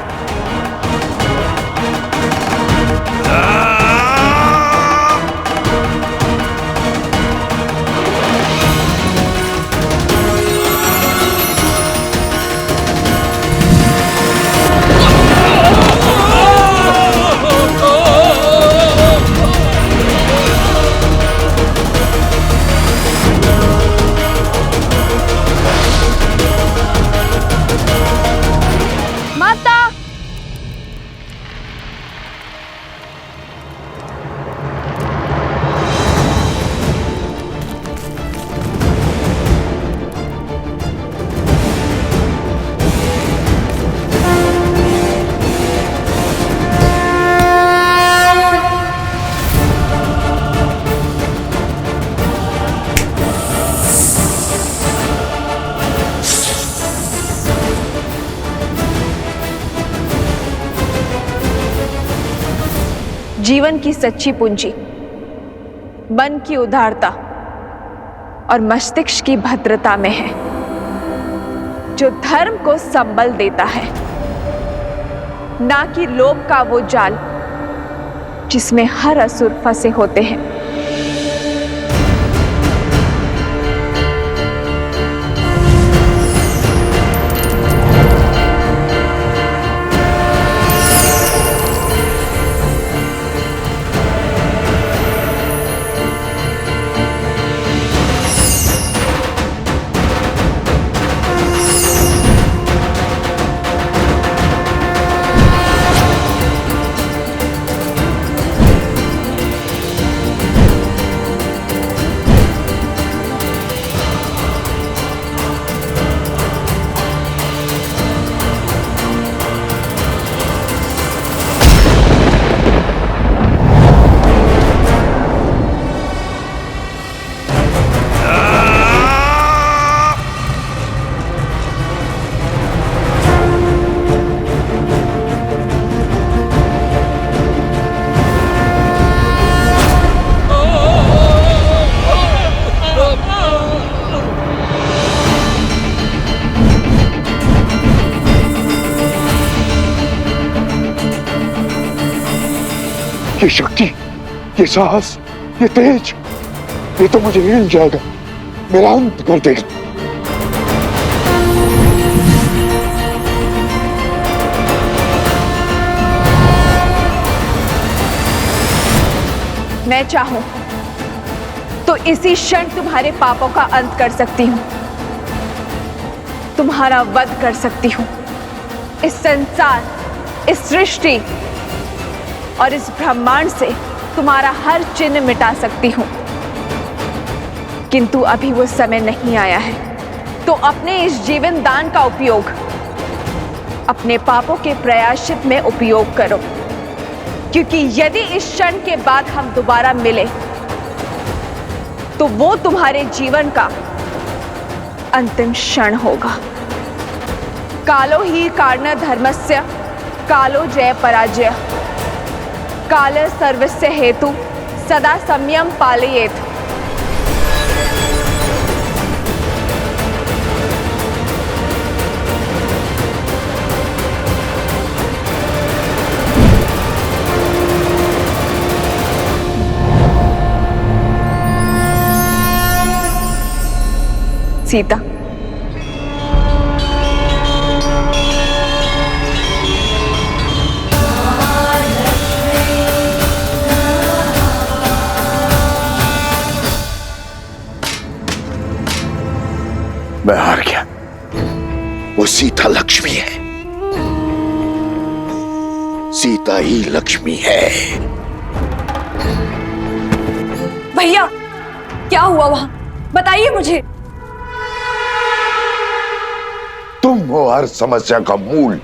जीवन की सच्ची पूंजी मन की उदारता और मस्तिष्क की भद्रता में है, जो धर्म को संबल देता है, ना कि लोभ का वो जाल जिसमें हर असुर फंसे होते हैं। ये शक्ति, ये साहस, ये तेज, ये तो मुझे हिल जाएगा, मेरा अंत कर देगा। मैं चाहूं तो इसी क्षण तुम्हारे पापों का अंत कर सकती हूं, तुम्हारा वध कर सकती हूं। इस संसार, इस सृष्टि और इस ब्रह्मांड से तुम्हारा हर चिन्ह मिटा सकती हूं, किंतु अभी वो समय नहीं आया है। तो अपने इस जीवन दान का उपयोग अपने पापों के प्रायश्चित में उपयोग करो, क्योंकि यदि इस क्षण के बाद हम दोबारा मिले तो वो तुम्हारे जीवन का अंतिम क्षण होगा। कालो ही कारण धर्मस्य, कालो जय पराजय, काल सर्वस्य हेतु सदा संयम पालयेत। सीता, मैं हार गया। वो सीता लक्ष्मी है, सीता ही लक्ष्मी है। भैया क्या हुआ वहां, बताइए मुझे। तुम हो हर समस्या का मूल।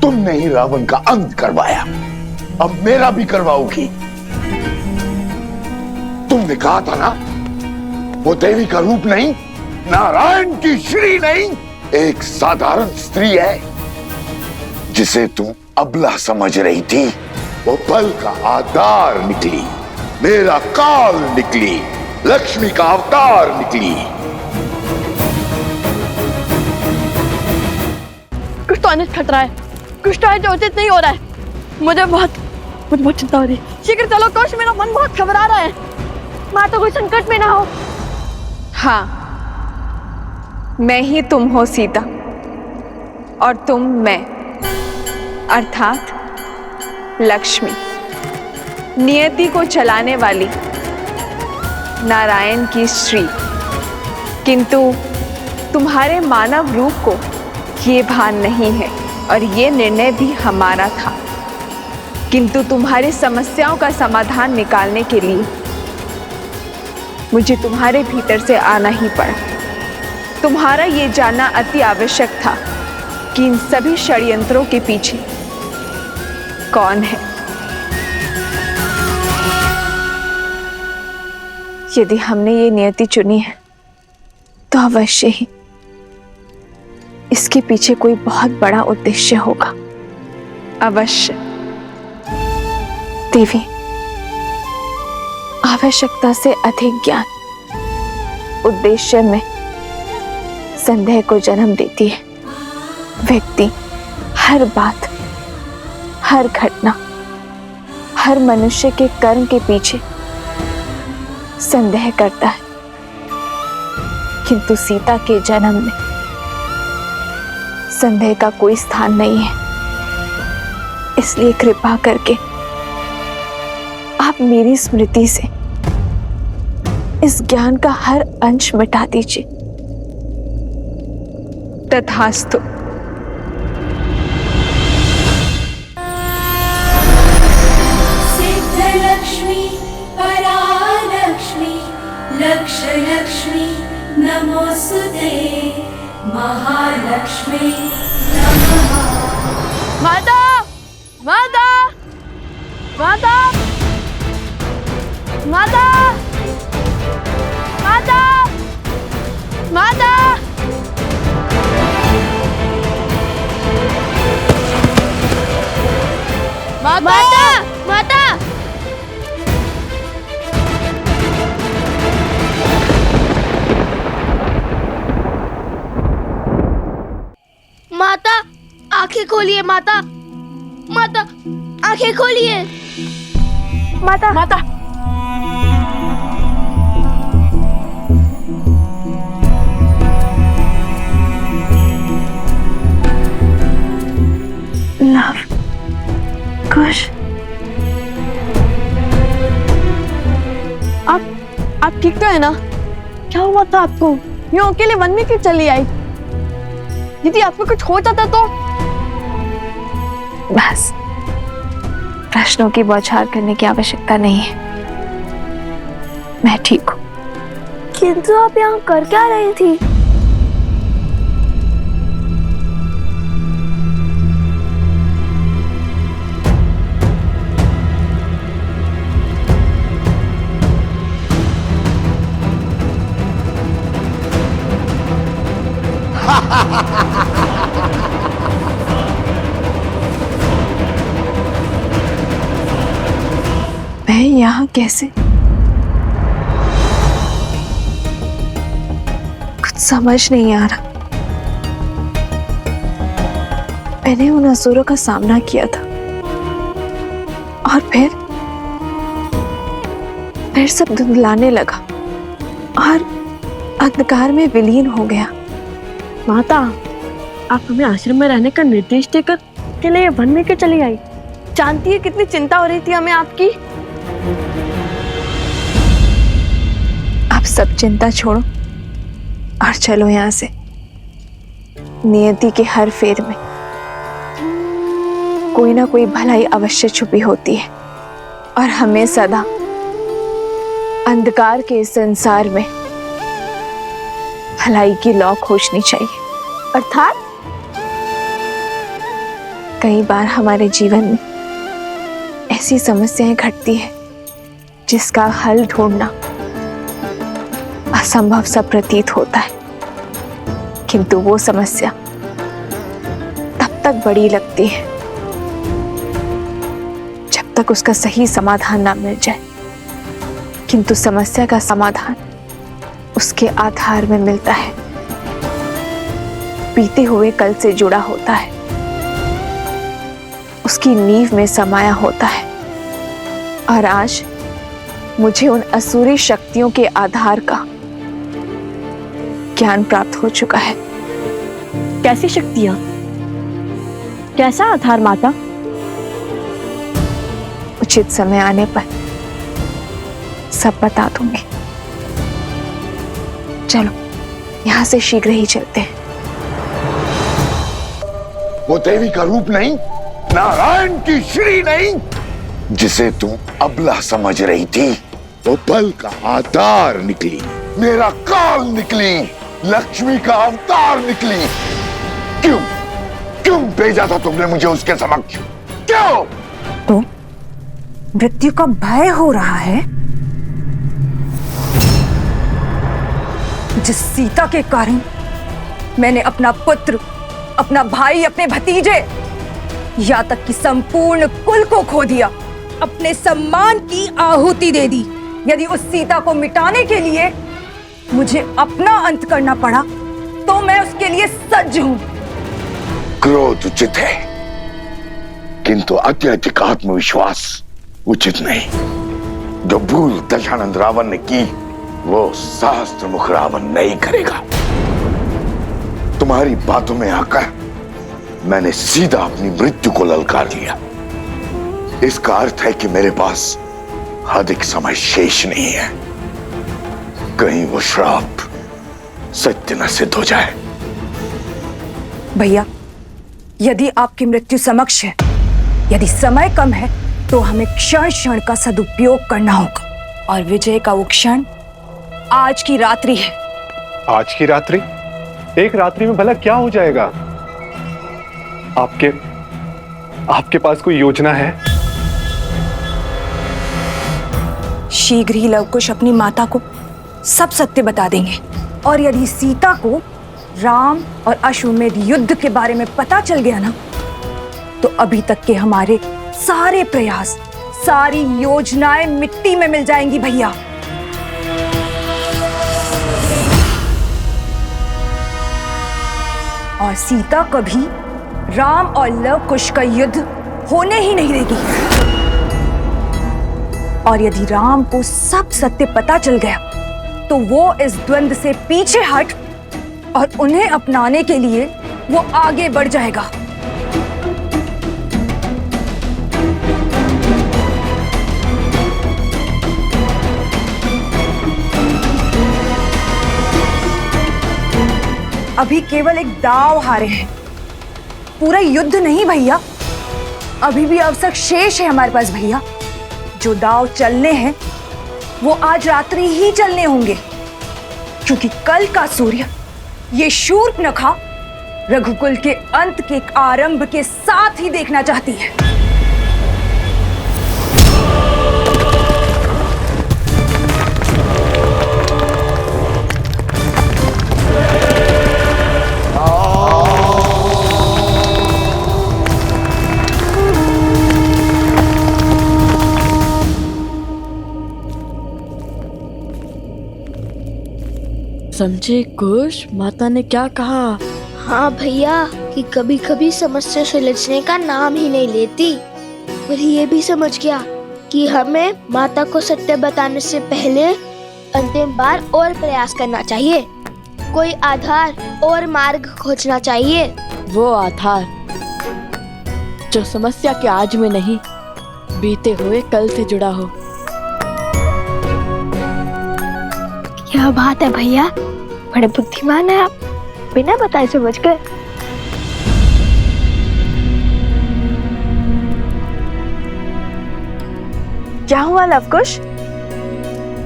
तुमने ही रावण का अंत करवाया, अब मेरा भी करवाओगी। तुमने कहा था ना, वो देवी का रूप नहीं, नारायण की श्री नहीं, एक साधारण स्त्री है जिसे तुम अबला समझ रही थी। वो बल का आधार निकली, मेरा काल निकली, लक्ष्मी का अवतार निकली। कुछ तो अनिष्ट घट रहा है, कुछ तो है जो उचित नहीं हो रहा है। मुझे बहुत चिंता हो रही है। शीघ्र चलो कोश, मेरा मन बहुत घबरा रहा है। माता कोई संकट में ना हो। हाँ, मैं ही तुम हो सीता, और तुम मैं, अर्थात लक्ष्मी, नियति को चलाने वाली नारायण की श्री। किंतु तुम्हारे मानव रूप को ये भान नहीं है, और ये निर्णय भी हमारा था। किंतु तुम्हारी समस्याओं का समाधान निकालने के लिए मुझे तुम्हारे भीतर से आना ही पड़ा। तुम्हारा ये जानना अति आवश्यक था कि इन सभी षड्यंत्रों के पीछे कौन है। यदि हमने ये नियति चुनी है तो अवश्य ही इसके पीछे कोई बहुत बड़ा उद्देश्य होगा। अवश्य। देवी आवश्यकता से अधिक ज्ञान उद्देश्य में संदेह को जन्म देती है। व्यक्ति हर बात, हर घटना, हर मनुष्य के कर्म के पीछे संदेह करता है। किंतु सीता के जन्म में संदेह का कोई स्थान नहीं है। इसलिए कृपा करके आप मेरी स्मृति से इस ज्ञान का हर अंश मिटा दीजिए। तथास्तु। सिद्धलक्ष्मी परालक्ष्मी लक्ष्मी नमोस्तुते महालक्ष्मी नमः। माता, माता, माता, माता, माता, माता, माता, माता, माता आंखें खोलिए। माता, माता आंखें खोलिए। माता, माता, लव कुश, आप ठीक तो है ना? क्या हुआ था आपको? यूं अकेले वन में क्यों चली आई? यदि आपको कुछ हो जाता तो? बस प्रश्नों की बौछार करने की आवश्यकता नहीं है। मैं ठीक हूं। किंतु आप यहाँ कर क्या रही थी? मैं यहाँ कैसे? कुछ समझ नहीं आ रहा। मैंने उन असुरों का सामना किया था और फिर सब धुंधलाने लगा और अंधकार में विलीन हो गया। माता, आप हमें आश्रम में रहने का निर्देश देकर के लिए वन में क्यों चली आई? जानती है कितनी चिंता हो रही थी हमें आपकी। आप सब चिंता छोड़ो और चलो यहाँ से। नियति के हर फेर में कोई ना कोई भलाई अवश्य छुपी होती है और हमें सदा अंधकार के इस संसार में भलाई की लौ खोजनी चाहिए। अर्थात कई बार हमारे जीवन में ऐसी समस्याएं घटती हैं जिसका हल ढूंढना असंभव सा प्रतीत होता है, किंतु वो समस्या तब तक बड़ी लगती है जब तक उसका सही समाधान ना मिल जाए। किंतु समस्या का समाधान उसके आधार में मिलता है, बीते हुए कल से जुड़ा होता है, उसकी नींव में समाया होता है। और आज मुझे उन असुरी शक्तियों के आधार का ज्ञान प्राप्त हो चुका है। कैसी शक्तियां, कैसा आधार माता? उचित समय आने पर सब बता दूंगी। चलो यहां से शीघ्र ही चलते हैं। वो देवी का रूप नहीं, नारायण की श्री नहीं, जिसे तुम अबला समझ रही थी, वो बल का आधार निकली, मेरा काल निकली, लक्ष्मी का अवतार निकली। क्यों भेजा था तुमने मुझे उसके समक्ष? क्यों? तो मृत्यु का भय हो रहा है? जिस सीता के कारण मैंने अपना पुत्र, अपना भाई, अपने भतीजे, या तक कि संपूर्ण कुल को खो दिया, अपने सम्मान की आहुति दे दी। यदि उस सीता को मिटाने के लिए मुझे अपना अंत करना पड़ा तो मैं उसके लिए सज्ज हूं। क्रोध उचित है, किंतु अत्यधिक आत्मविश्वास उचित नहीं। जो भूल दशानंद रावण ने की, वो सहस्त्रमुख रावण नहीं करेगा। तुम्हारी बातों में आकर मैंने सीधा अपनी मृत्यु को ललकार लिया। इसका अर्थ है कि मेरे पास अधिक समय शेष नहीं है। कहीं वो श्राप सत्य न सिद्ध हो जाए। भैया, यदि आपकी मृत्यु समक्ष है, यदि समय कम है, तो हमें क्षण क्षण का सदुपयोग करना होगा। और विजय का वो क्षण आज की रात्रि है। आज की रात्रि? एक रात्रि में भला क्या हो जाएगा? आपके पास कोई योजना है? शीघ्र ही लवकुश अपनी माता को सब सत्य बता देंगे। और यदि सीता को राम और अश्वमेध युद्ध के बारे में पता चल गया ना, तो अभी तक के हमारे सारे प्रयास, सारी योजनाएं मिट्टी में मिल जाएंगी भैया। और सीता कभी राम और लवकुश का युद्ध होने ही नहीं देगी। और यदि राम को सब सत्य पता चल गया, तो वो इस द्वंद्व से पीछे हट और उन्हें अपनाने के लिए वो आगे बढ़ जाएगा। अभी केवल एक दांव हारे हैं, पूरा युद्ध नहीं भैया। अभी भी अवसर शेष है हमारे पास भैया। जो दांव चलने हैं वो आज रात्रि ही चलने होंगे, क्योंकि कल का सूर्य ये शूर्पणखा रघुकुल के अंत के आरंभ के साथ ही देखना चाहती है। समझे कुश, माता ने क्या कहा? हाँ भैया, कि कभी कभी समस्या सुलझने का नाम ही नहीं लेती। और ये भी समझ गया कि हमें माता को सत्य बताने से पहले अंतिम बार और प्रयास करना चाहिए, कोई आधार और मार्ग खोजना चाहिए। वो आधार जो समस्या के आज में नहीं, बीते हुए कल से जुड़ा हो। क्या बात है भैया, बड़े बुद्धिमान है आप, बिना बताए समझ गए। क्या हुआ लवकुश?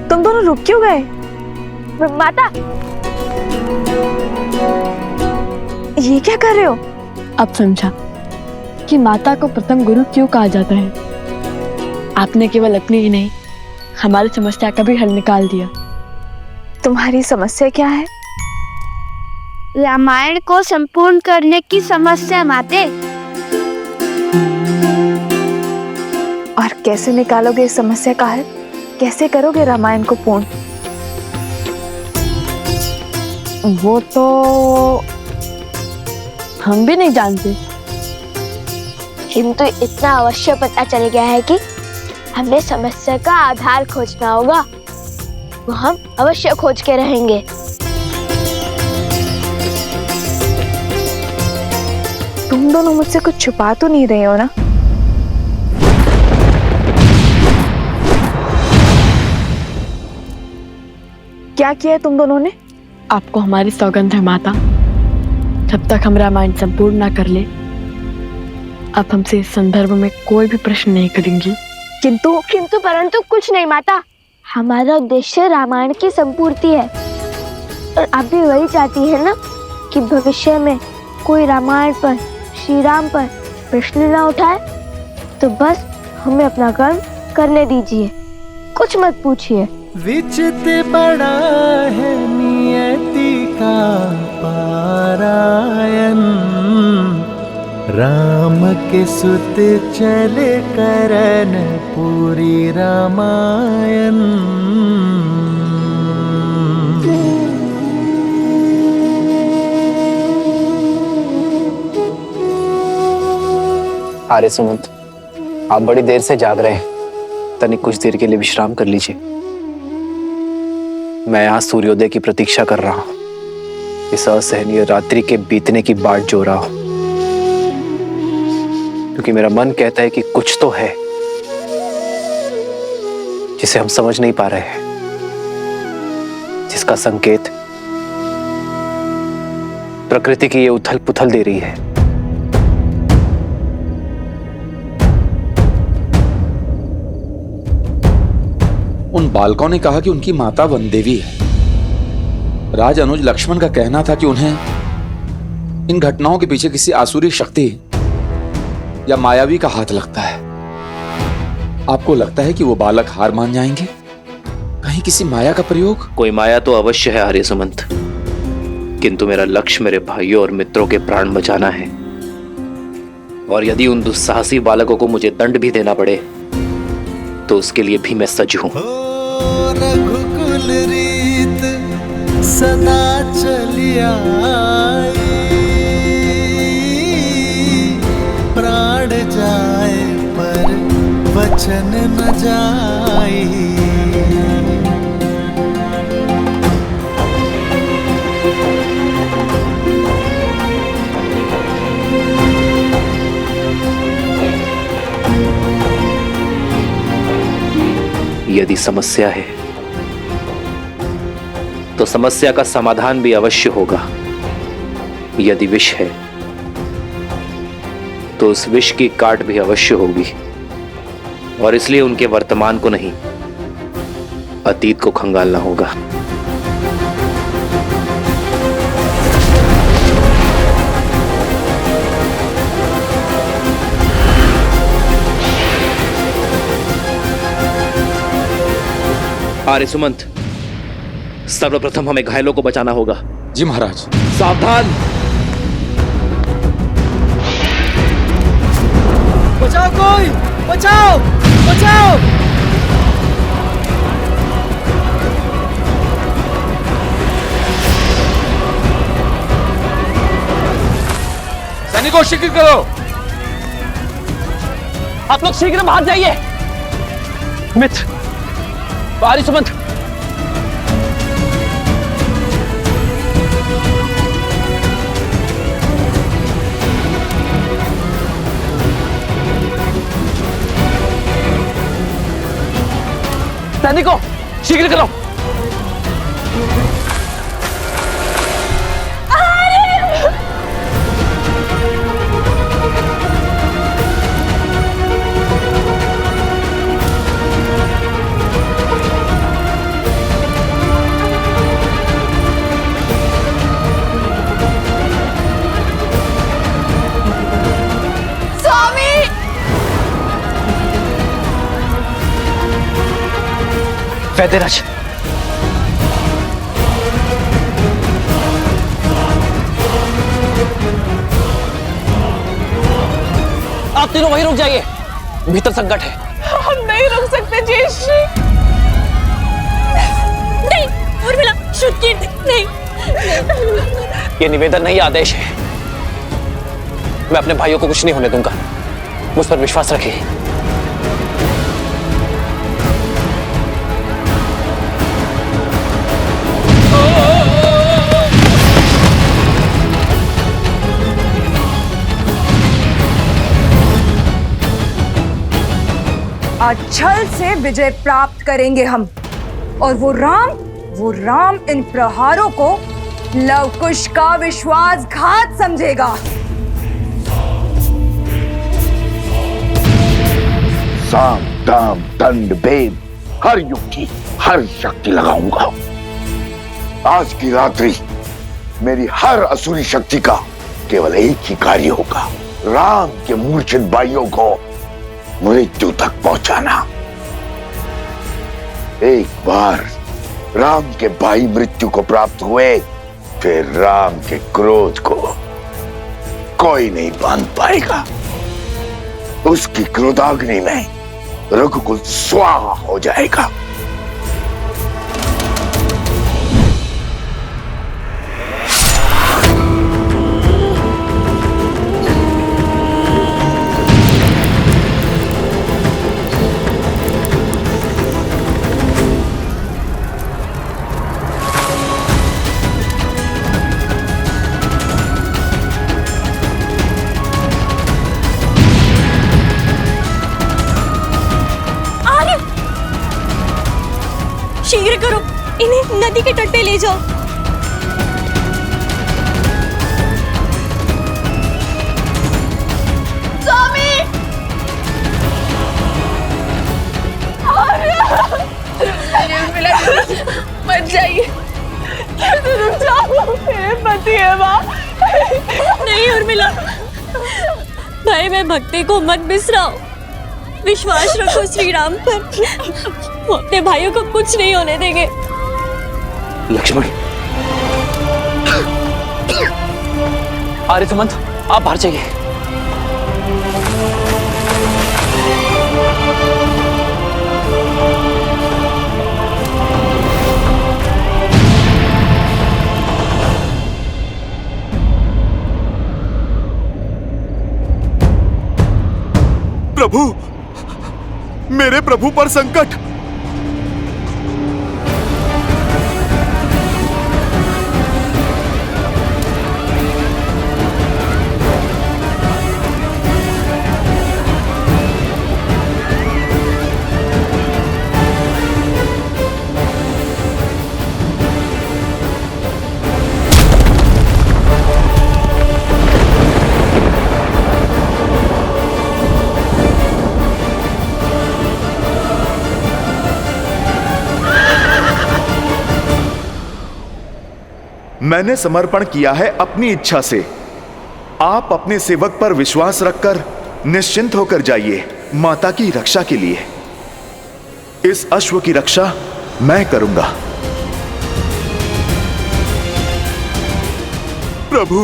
तुम दोनों रुक क्यों गए? माता, ये क्या कर रहे हो? अब समझा कि माता को प्रथम गुरु क्यों कहा जाता है। आपने केवल अपनी ही नहीं, हमारी समस्या का भी हल निकाल दिया। तुम्हारी समस्या क्या है? रामायण को संपूर्ण करने की समस्या माते। और कैसे निकालोगे इस समस्या का हल? कैसे करोगे रामायण को पूर्ण? वो तो हम भी नहीं जानते, किंतु इतना अवश्य पता चल गया है कि हमें समस्या का आधार खोजना होगा। वो हम अवश्य खोज के रहेंगे। तुम दोनों मुझसे कुछ छुपा तो नहीं रहे हो ना? क्या किया है तुम दोनों ने? आपको हमारी सौगंध है माता, जब तक हम रामायण संपूर्ण ना कर ले, आप हमसे इस संदर्भ में कोई भी प्रश्न नहीं करेंगी। किंतु परंतु कुछ नहीं माता, हमारा उद्देश्य रामायण की संपूर्ति है। और आप भी वही चाहती है ना कि भविष्य में कोई रामायण पर, श्री राम पर प्रश्न ना उठाए। तो बस हमें अपना कर्म करने दीजिए, कुछ मत पूछिए। विचित बड़ा है नियति का पारायण, राम के सुत चले करन पूरी रामायण। आर्य सुमंत, आप बड़ी देर से जाग रहे हैं, तनिक कुछ देर के लिए विश्राम कर लीजिए। मैं यहाँ सूर्योदय की प्रतीक्षा कर रहा हूँ, इस असहनीय रात्रि के बीतने की बाट जो रहा हूँ, क्योंकि मेरा मन कहता है कि कुछ तो है जिसे हम समझ नहीं पा रहे हैं, जिसका संकेत प्रकृति की ये उथल पुथल दे रही है। उन बालकों ने कहा कि उनकी माता वन देवी है। राज अनुज लक्ष्मण का कहना था कि उन्हें इन घटनाओं के पीछे किसी आसुरी शक्ति या मायावी का हाथ लगता है। आपको लगता है कि वो बालक हार मान जाएंगे? कहीं किसी माया का प्रयोग? कोई माया तो अवश्य है आर्य सुमंत, किंतु मेरा लक्ष्य मेरे भाइयों और मित्रों के प्राण बचाना है। और यदि उन दुस्साहसी बालकों को मुझे दंड भी देना पड़े तो उसके लिए भी मैं सज्ज हूं। रघुकुल रीत सदा चली आई, प्राण जाए पर वचन न जाए। यदि समस्या है तो समस्या का समाधान भी अवश्य होगा। यदि विष है तो उस विष की काट भी अवश्य होगी, और इसलिए उनके वर्तमान को नहीं, अतीत को खंगालना होगा। आर्य सुमंत, सर्वप्रथम हमें घायलों को बचाना होगा। जी महाराज। सावधान! बचाओ, कोई बचाओ, बचाओ। सैनिकों शीघ्र करो। आप लोग शीघ्र भाग जाइए। मित्र, आर्य सुमंत, सैनिकों शीघ्र करो। वैद्यराज, आप तीनों वहीं रुक जाइए, भीतर संकट है। हम नहीं रुक सकते जयश्री। नहीं उर्मिला, श्रुतकीर्ति नहीं। ये निवेदन नहीं, आदेश है। मैं अपने भाइयों को कुछ नहीं होने दूंगा, मुझ पर विश्वास रखिए। आज छल से विजय प्राप्त करेंगे हम, और वो राम इन प्रहारों को लवकुश का विश्वासघात समझेगा। साम दाम दंड भेद हर युक्ति हर शक्ति लगाऊंगा। आज की रात्रि मेरी हर असुरी शक्ति का केवल एक ही कार्य होगा, राम के मूर्छित भाइयों को मृत्यु तक पहुंचाना। एक बार राम के भाई मृत्यु को प्राप्त हुए, फिर राम के क्रोध को कोई नहीं बांध पाएगा। उसकी क्रोधाग्नि में रघुकुल स्वाहा हो जाएगा। शीघ्र करो, इन्हें नदी के तट पे ले जाओ। स्वामी! मत जाइए, रुक जाओ, मेरे पति है माँ। नहीं उर्मिला, भाई मैं भक्ति को मत बिसराओ, विश्वास रखो श्री राम पर। वो अपने भाइयों को कुछ नहीं होने देंगे। लक्ष्मण, आर्य सुमंत, आप बाहर जाइए। प्रभु, मेरे प्रभु पर संकट। मैंने समर्पण किया है अपनी इच्छा से। आप अपने सेवक पर विश्वास रखकर निश्चिंत होकर जाइए माता की रक्षा के लिए। इस अश्व की रक्षा मैं करूंगा। प्रभु,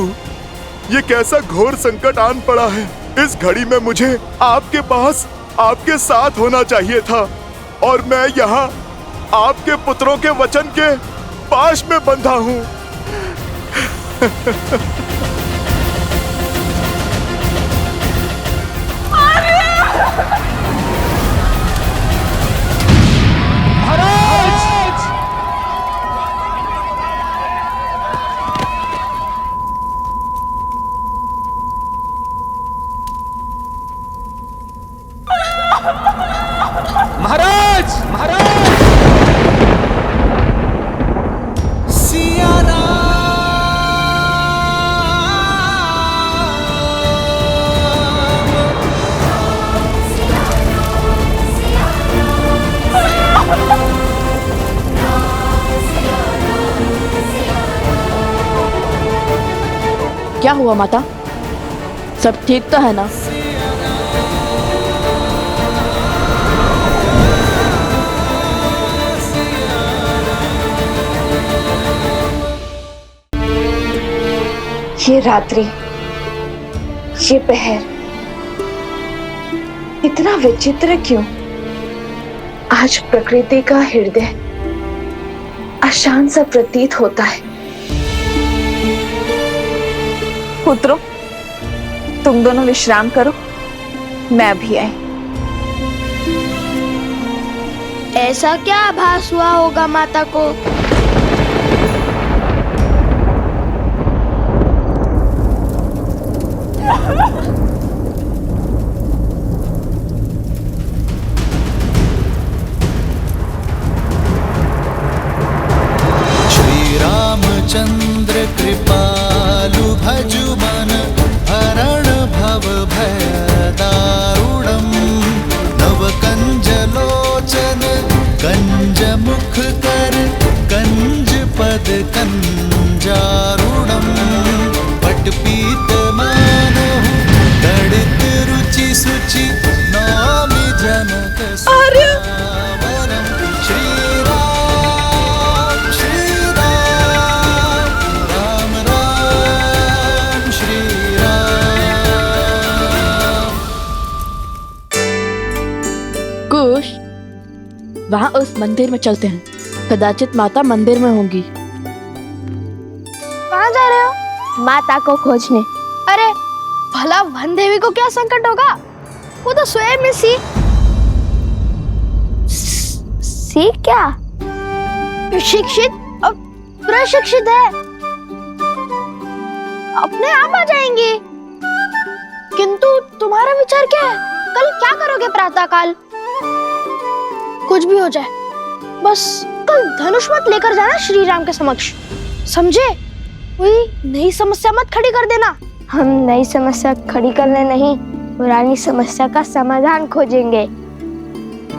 ये कैसा घोर संकट आन पड़ा है। इस घड़ी में मुझे आपके पास आपके साथ होना चाहिए था, और मैं यहाँ आपके पुत्रों के वचन के पाश में बंधा हूं। महाराज, महाराज! सिया क्या हुआ माता? सब ठीक तो है ना? ये रात्रि, ये पहर इतना विचित्र क्यों? आज प्रकृति का हृदय अशांत सा प्रतीत होता है। पुत्रों, तुम दोनों विश्राम करो, मैं भी आई। ऐसा क्या आभास हुआ होगा माता को? चंद्र कृपालु भजु मन हरण भव भय दारुणम नव कंज लोचन कंज मुख कर कंज पद कंजारुणम पट पीत मानहु तड़ित रुचि सुचि नौमि जनक सुवरम श्री वहाँ उस मंदिर में चलते हैं, कदाचित माता मंदिर में होंगी। कहाँ जा रहे हो? माता को खोजने। अरे भला वन देवी को क्या संकट होगा? वो तो स्वयं में सी क्या शिक्षित और प्रशिक्षित है, अपने आप आ जाएंगी। किंतु तुम्हारा विचार क्या है? कल क्या करोगे प्रातः काल? कुछ भी हो जाए, बस कल धनुष मत लेकर जाना श्री राम के समक्ष, समझे? कोई नई समस्या मत खड़ी कर देना। हम नई समस्या खड़ी करने नहीं, पुरानी समस्या का समाधान खोजेंगे।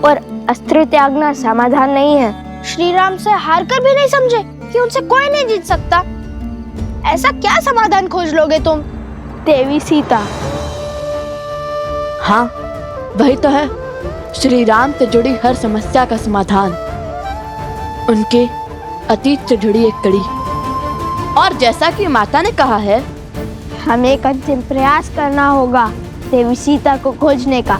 और अस्त्र त्यागना समाधान नहीं है। श्री राम से हार कर भी नहीं समझे कि उनसे कोई नहीं जीत सकता। ऐसा क्या समाधान खोज लोगे तुम? देवी सीता। हाँ, वही तो है श्री राम से जुड़ी हर समस्या का समाधान, उनके अतीत से जुड़ी एक कड़ी। और जैसा कि माता ने कहा है, हमें एक अंतिम प्रयास करना होगा देवी सीता को खोजने का।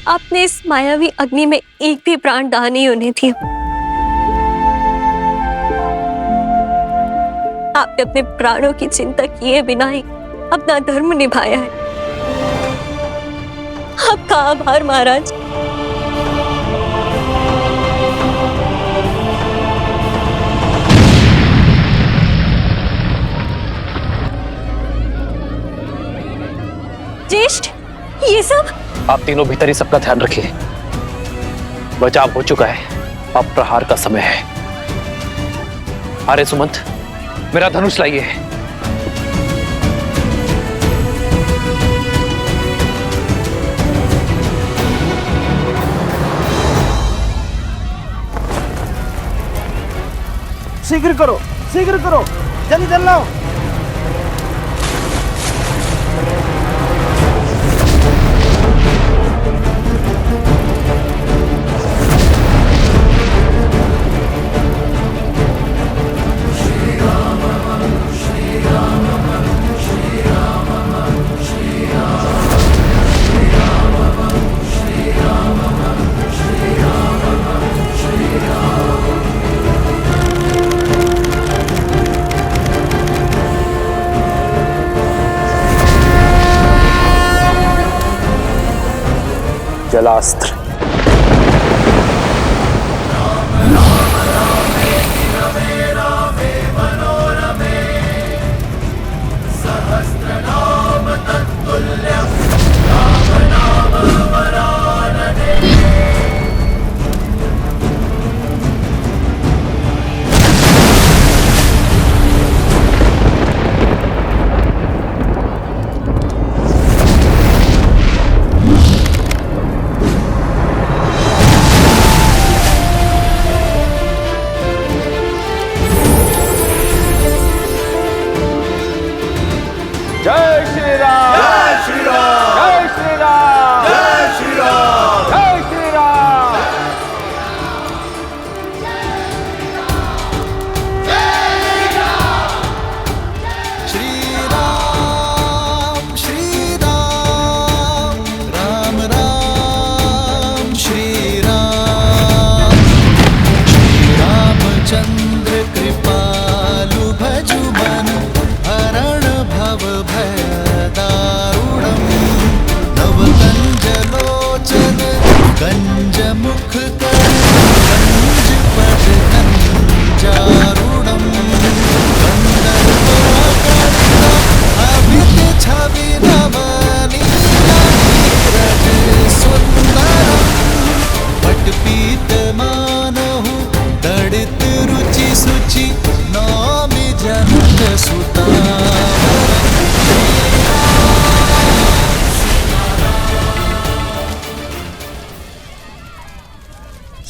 आपने इस मायावी अग्नि में एक भी प्राण दाह नहीं होने दिया। आपने अपने प्राणों की चिंता किए बिना ही अपना धर्म निभाया है। आपका आभार महाराज। ज्येष्ठ, ये सब आप तीनों भीतर ही सबका ध्यान रखिए। बचाव हो चुका है, अब प्रहार का समय है। अरे सुमंत, मेरा धनुष लाइए। शीघ्र करो, शीघ्र करो, जल्दी जल्दी लाओ। जलास्त्र।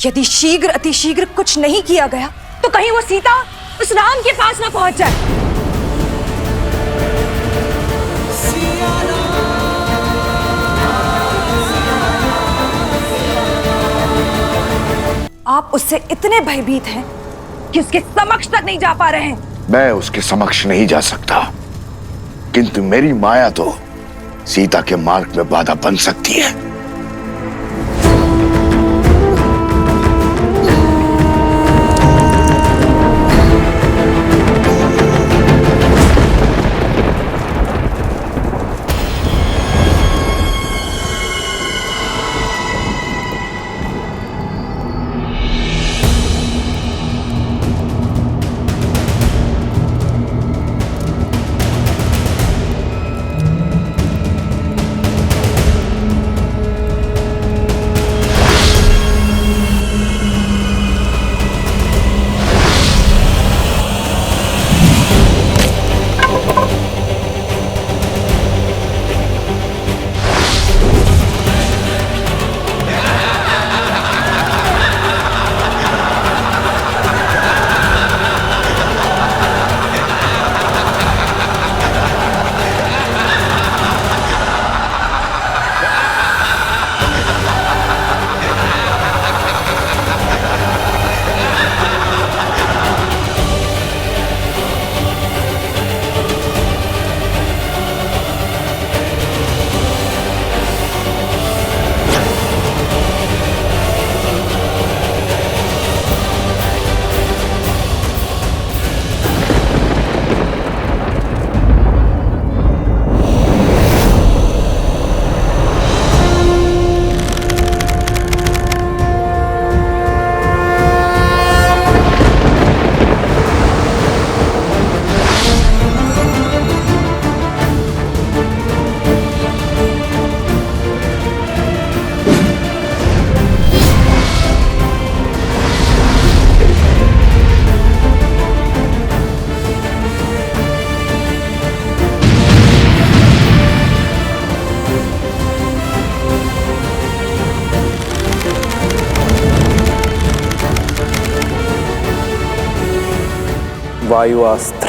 यदि शीघ्र अतिशीघ्र कुछ नहीं किया गया तो कहीं वो सीता उस राम के पास ना पहुंच जाए। आप उससे इतने भयभीत हैं कि उसके समक्ष तक नहीं जा पा रहे हैं। मैं उसके समक्ष नहीं जा सकता, किंतु मेरी माया तो सीता के मार्ग में बाधा बन सकती है। वायु अस्त्र।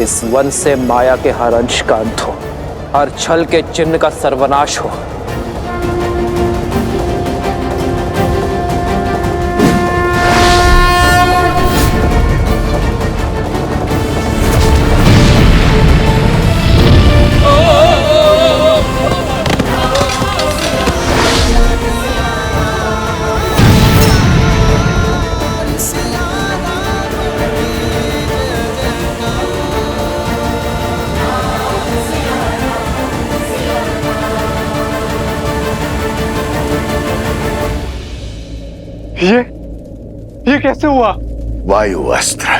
इस वन से माया के हर अंश का अंत हो, हर छल के चिन्ह का सर्वनाश हो। ये कैसे हुआ? वायु अस्त्र,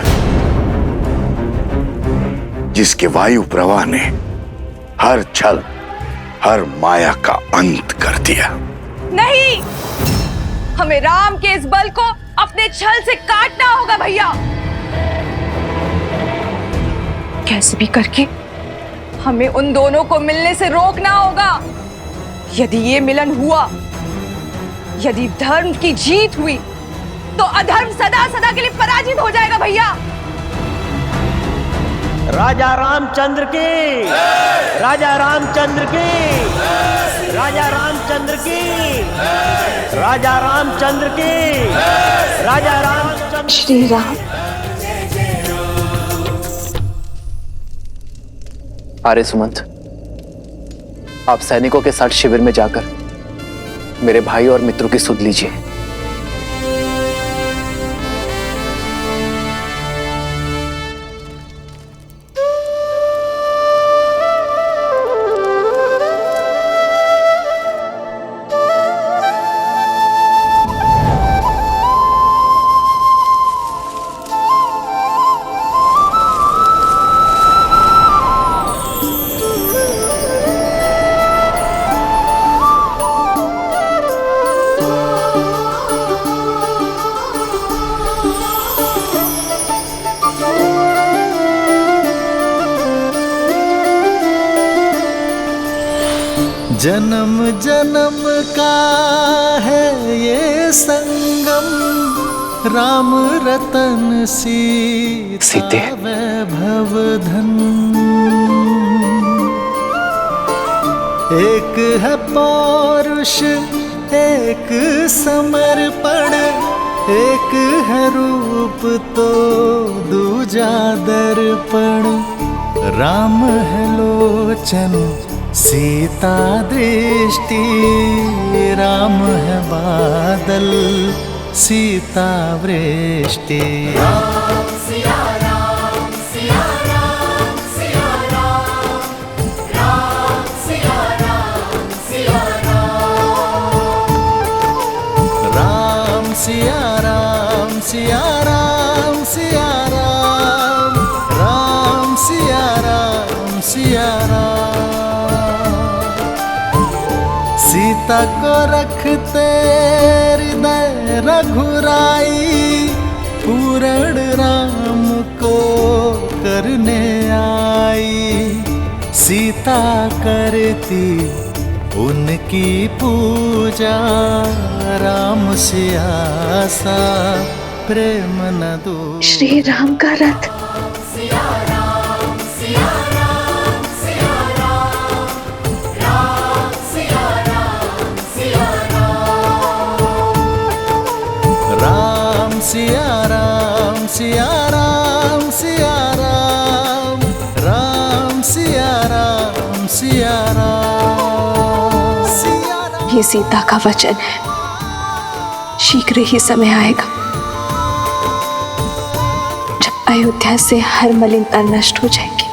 जिसके वायु प्रवाह ने हर छल, हर माया का अंत कर दिया। नहीं, हमें राम के इस बल को अपने छल से काटना होगा भैया। कैसे भी करके हमें उन दोनों को मिलने से रोकना होगा। यदि ये मिलन हुआ, यदि धर्म की जीत हुई, तो अधर्म सदा सदा के लिए पराजित हो जाएगा भैया। राजा रामचंद्र की, राजा रामचंद्र की, राजा रामचंद्र की, राजा रामचंद्र की, राजा रामचंद्र। श्री राम। आर्य सुमंत, आप सैनिकों के साथ शिविर में जाकर मेरे भाई और मित्रों की सुध लीजिए। जन्म जन्म का है ये संगम, राम रतन सीते वैभव धन। एक है पौरुष एक समर्पण, एक है रूप तो दूजा दर्पण। राम है लोचन सीता दृष्टि, राम है बादल सीता वृष्टि। सिया राम सिया राम सिया राम, राम सिया राम सिया राम। सीता को रखते हृदय रघुराई, पूर्ण राम को करने आई। सीता करती उनकी पूजा, राम से आसा प्रेम न दो। श्री राम का रथ राम सिया राम सिया राम सिया राम, राम सिया राम सिया राम। ये सीता का वचन है, शीघ्र ही समय आएगा जब अयोध्या से हर मलिनता नष्ट हो जाएगी,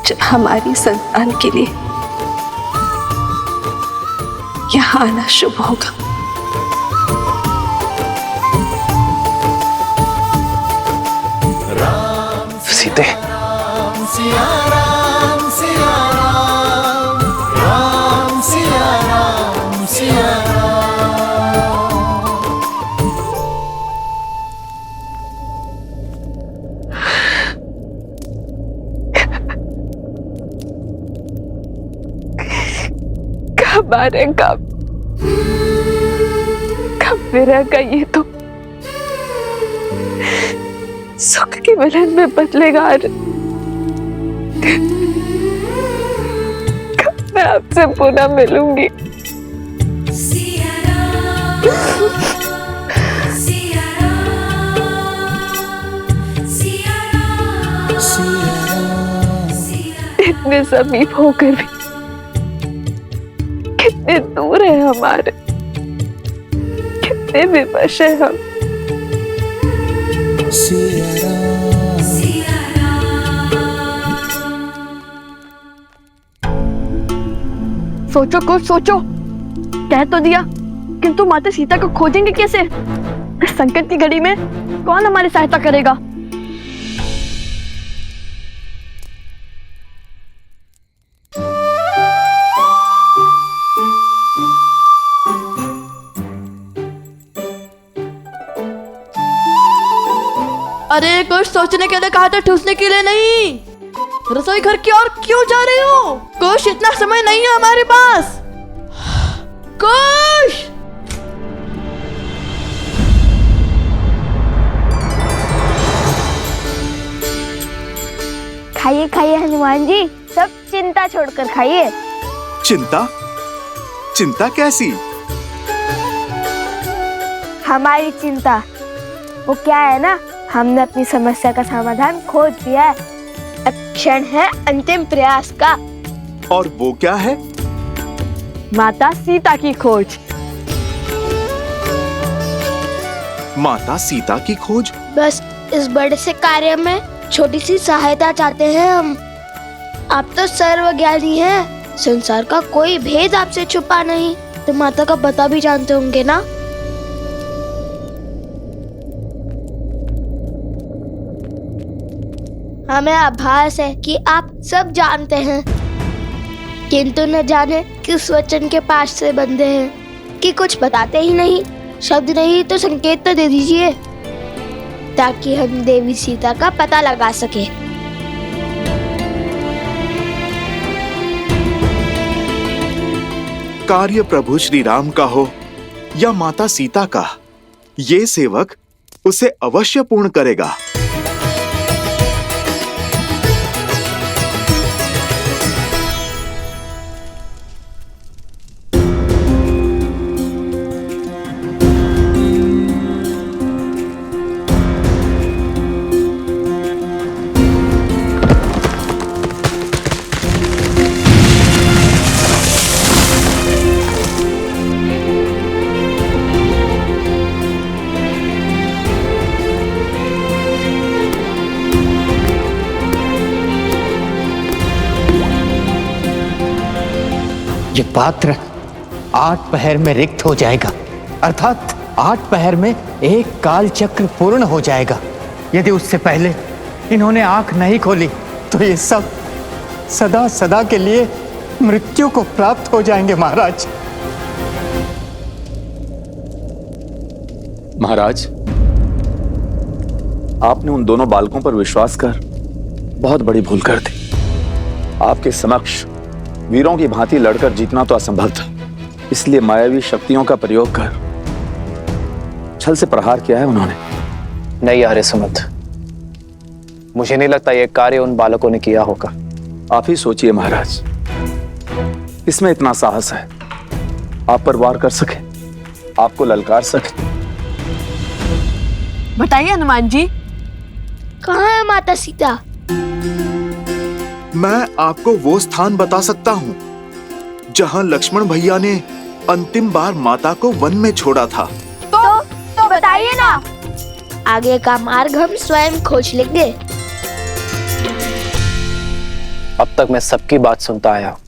जब हमारी संतान के लिए यहाँ आना शुभ होगा। सीते राम सिया राम सिया राम, राम सिया राम सिया राम। कब आएगा, कब फिरेगा ये तो सुख के मिलन में बदलेगा। कब मैं आपसे पुनः मिलूंगी। इतने समीप होकर भी कितने दूर है हमारे, कितने विवश है हम। सोचो कुछ सोचो, कह तो दिया किंतु माता सीता को खोजेंगे कैसे? इस संकट की घड़ी में कौन हमारी सहायता करेगा? अरे कुछ सोचने के लिए कहा था, ठूसने के लिए नहीं। रसोई घर की ओर क्यों जा रही हो? कुछ इतना समय नहीं है हमारे पास। कुछ खाइए खाइए हनुमान जी, सब चिंता छोड़कर खाइए। चिंता? चिंता कैसी? हमारी चिंता वो क्या है ना, हमने अपनी समस्या का समाधान खोज लिया है। अब क्षण है अंतिम प्रयास का। और वो क्या है? माता सीता की खोज। माता सीता की खोज? बस इस बड़े से कार्य में छोटी सी सहायता चाहते हैं हम। आप तो सर्वज्ञानी हैं, संसार का कोई भेद आपसे छुपा नहीं, तो माता का पता भी जानते होंगे ना। हमें आभास है कि आप सब जानते हैं, किंतु न जाने किस वचन के पास से बंधे हैं कि कुछ बताते ही नहीं। शब्द नहीं तो संकेत तो दे दीजिए, ताकि हम देवी सीता का पता लगा सके। कार्य प्रभु श्री राम का हो या माता सीता का, ये सेवक उसे अवश्य पूर्ण करेगा। ये पात्र 8 पहर में रिक्त हो जाएगा, अर्थात 8 पहर में एक काल चक्र पूर्ण हो जाएगा। यदि उससे पहले इन्होंने आंख नहीं खोली तो ये सब सदा सदा के लिए मृत्यु को प्राप्त हो जाएंगे महाराज। महाराज, आपने उन दोनों बालकों पर विश्वास कर बहुत बड़ी भूल कर दी। आपके समक्ष वीरों की भांति लड़कर जीतना तो असंभव था, इसलिए मायावी शक्तियों का प्रयोग कर छल से प्रहार किया है उन्होंने। नहीं आर्य सुमंत, मुझे नहीं लगता यह कार्य उन बालकों ने किया होगा। आप ही सोचिए महाराज, इसमें इतना साहस है, आप पर वार कर सके, आपको ललकार सके। बताइए हनुमान जी, कहाँ है माता सीता? मैं आपको वो स्थान बता सकता हूँ जहाँ लक्ष्मण भैया ने अंतिम बार माता को वन में छोड़ा था। तो बताइए ना। आगे का मार्ग हम स्वयं खोज लेंगे। अब तक मैं सबकी बात सुनता आया हूं,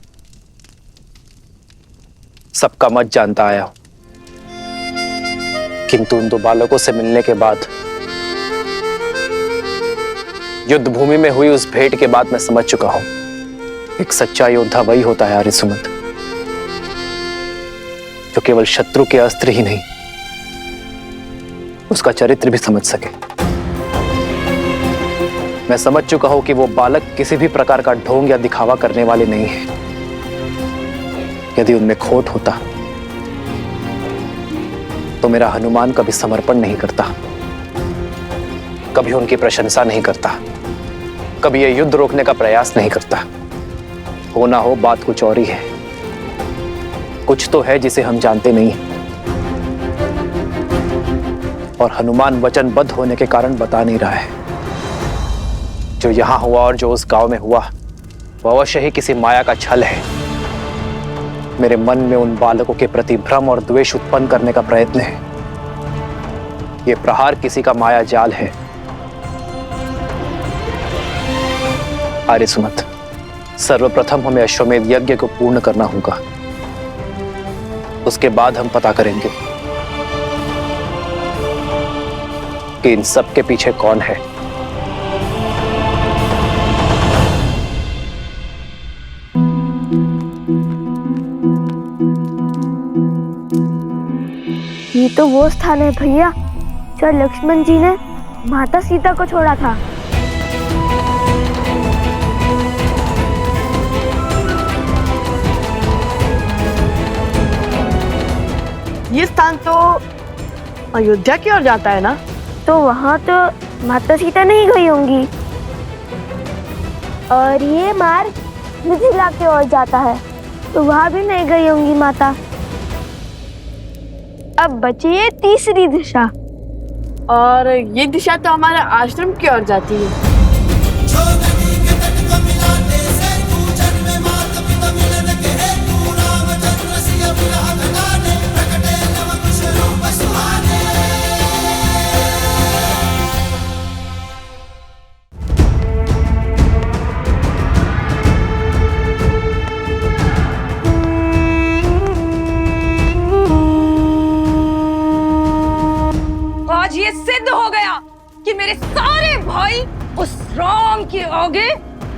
सबका मत जानता आया हूं, किंतु उन 2 बालकों से मिलने के बाद, युद्ध भूमि में हुई उस भेंट के बाद मैं समझ चुका हूं, एक सच्चा योद्धा वही होता है आर्य सुमंत, जो केवल शत्रु के अस्त्र ही नहीं, उसका चरित्र भी समझ सके। मैं समझ चुका हूं कि वो बालक किसी भी प्रकार का ढोंग या दिखावा करने वाले नहीं है। यदि उनमें खोट होता तो मेरा हनुमान कभी समर्पण नहीं करता, कभी उनकी प्रशंसा नहीं करता, कभी यह युद्ध रोकने का प्रयास नहीं करता। हो ना हो, बात कुछ और ही है। कुछ तो है जिसे हम जानते नहीं, और हनुमान वचनबद्ध होने के कारण बता नहीं रहा है। जो यहां हुआ और जो उस गांव में हुआ, वह अवश्य ही किसी माया का छल है। मेरे मन में उन बालकों के प्रति भ्रम और द्वेष उत्पन्न करने का प्रयत्न है। यह प्रहार किसी का माया जाल है। आर्य सुमंत, सर्वप्रथम हमें अश्वमेध यज्ञ को पूर्ण करना होगा, उसके बाद हम पता करेंगे कि इन सब के पीछे कौन है। ये तो वो स्थान है भैया, जो लक्ष्मण जी ने माता सीता को छोड़ा था। ये स्थान तो अयोध्या की ओर जाता है ना? तो वहाँ तो माता सीता नहीं गई होंगी, और ये मार्ग मिथिला की ओर जाता है, तो वहाँ भी नहीं गई होंगी माता। अब बची है तीसरी दिशा, और ये दिशा तो हमारे आश्रम की ओर जाती है। आज ये सिद्ध हो गया कि मेरे सारे भाई उस राम के आगे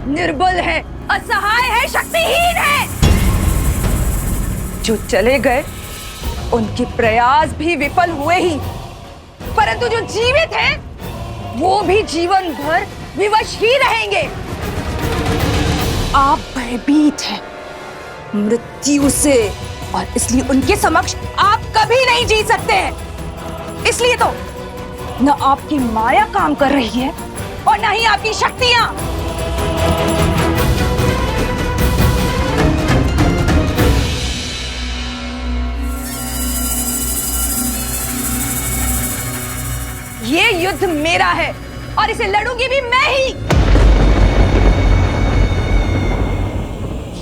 निर्बल है, असहाय है, शक्तिहीन है। जो चले गए उनके प्रयास भी विफल हुए ही, परंतु जो जीवित हैं वो भी जीवन भर विवश ही रहेंगे। आप भयभीत हैं, मृत्यु से और इसलिए उनके समक्ष आप कभी नहीं जीत सकते हैं। इसलिए तो न आपकी माया काम कर रही है और न ही आपकी शक्तियां। ये युद्ध मेरा है और इसे लड़ूंगी भी मैं ही।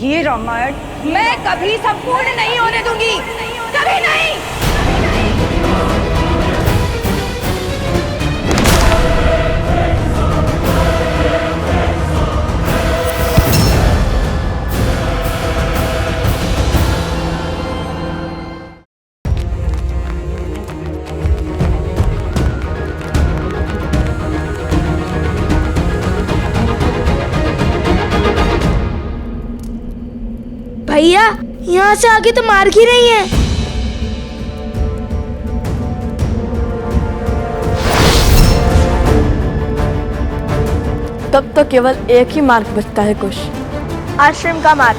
ये रामायण मैं कभी संपूर्ण नहीं होने दूंगी, कभी नहीं। भैया यहाँ से आगे तो मार्ग ही नहीं है। तब तो केवल एक ही मार्ग बचता है कुश, आश्रम का मार्ग।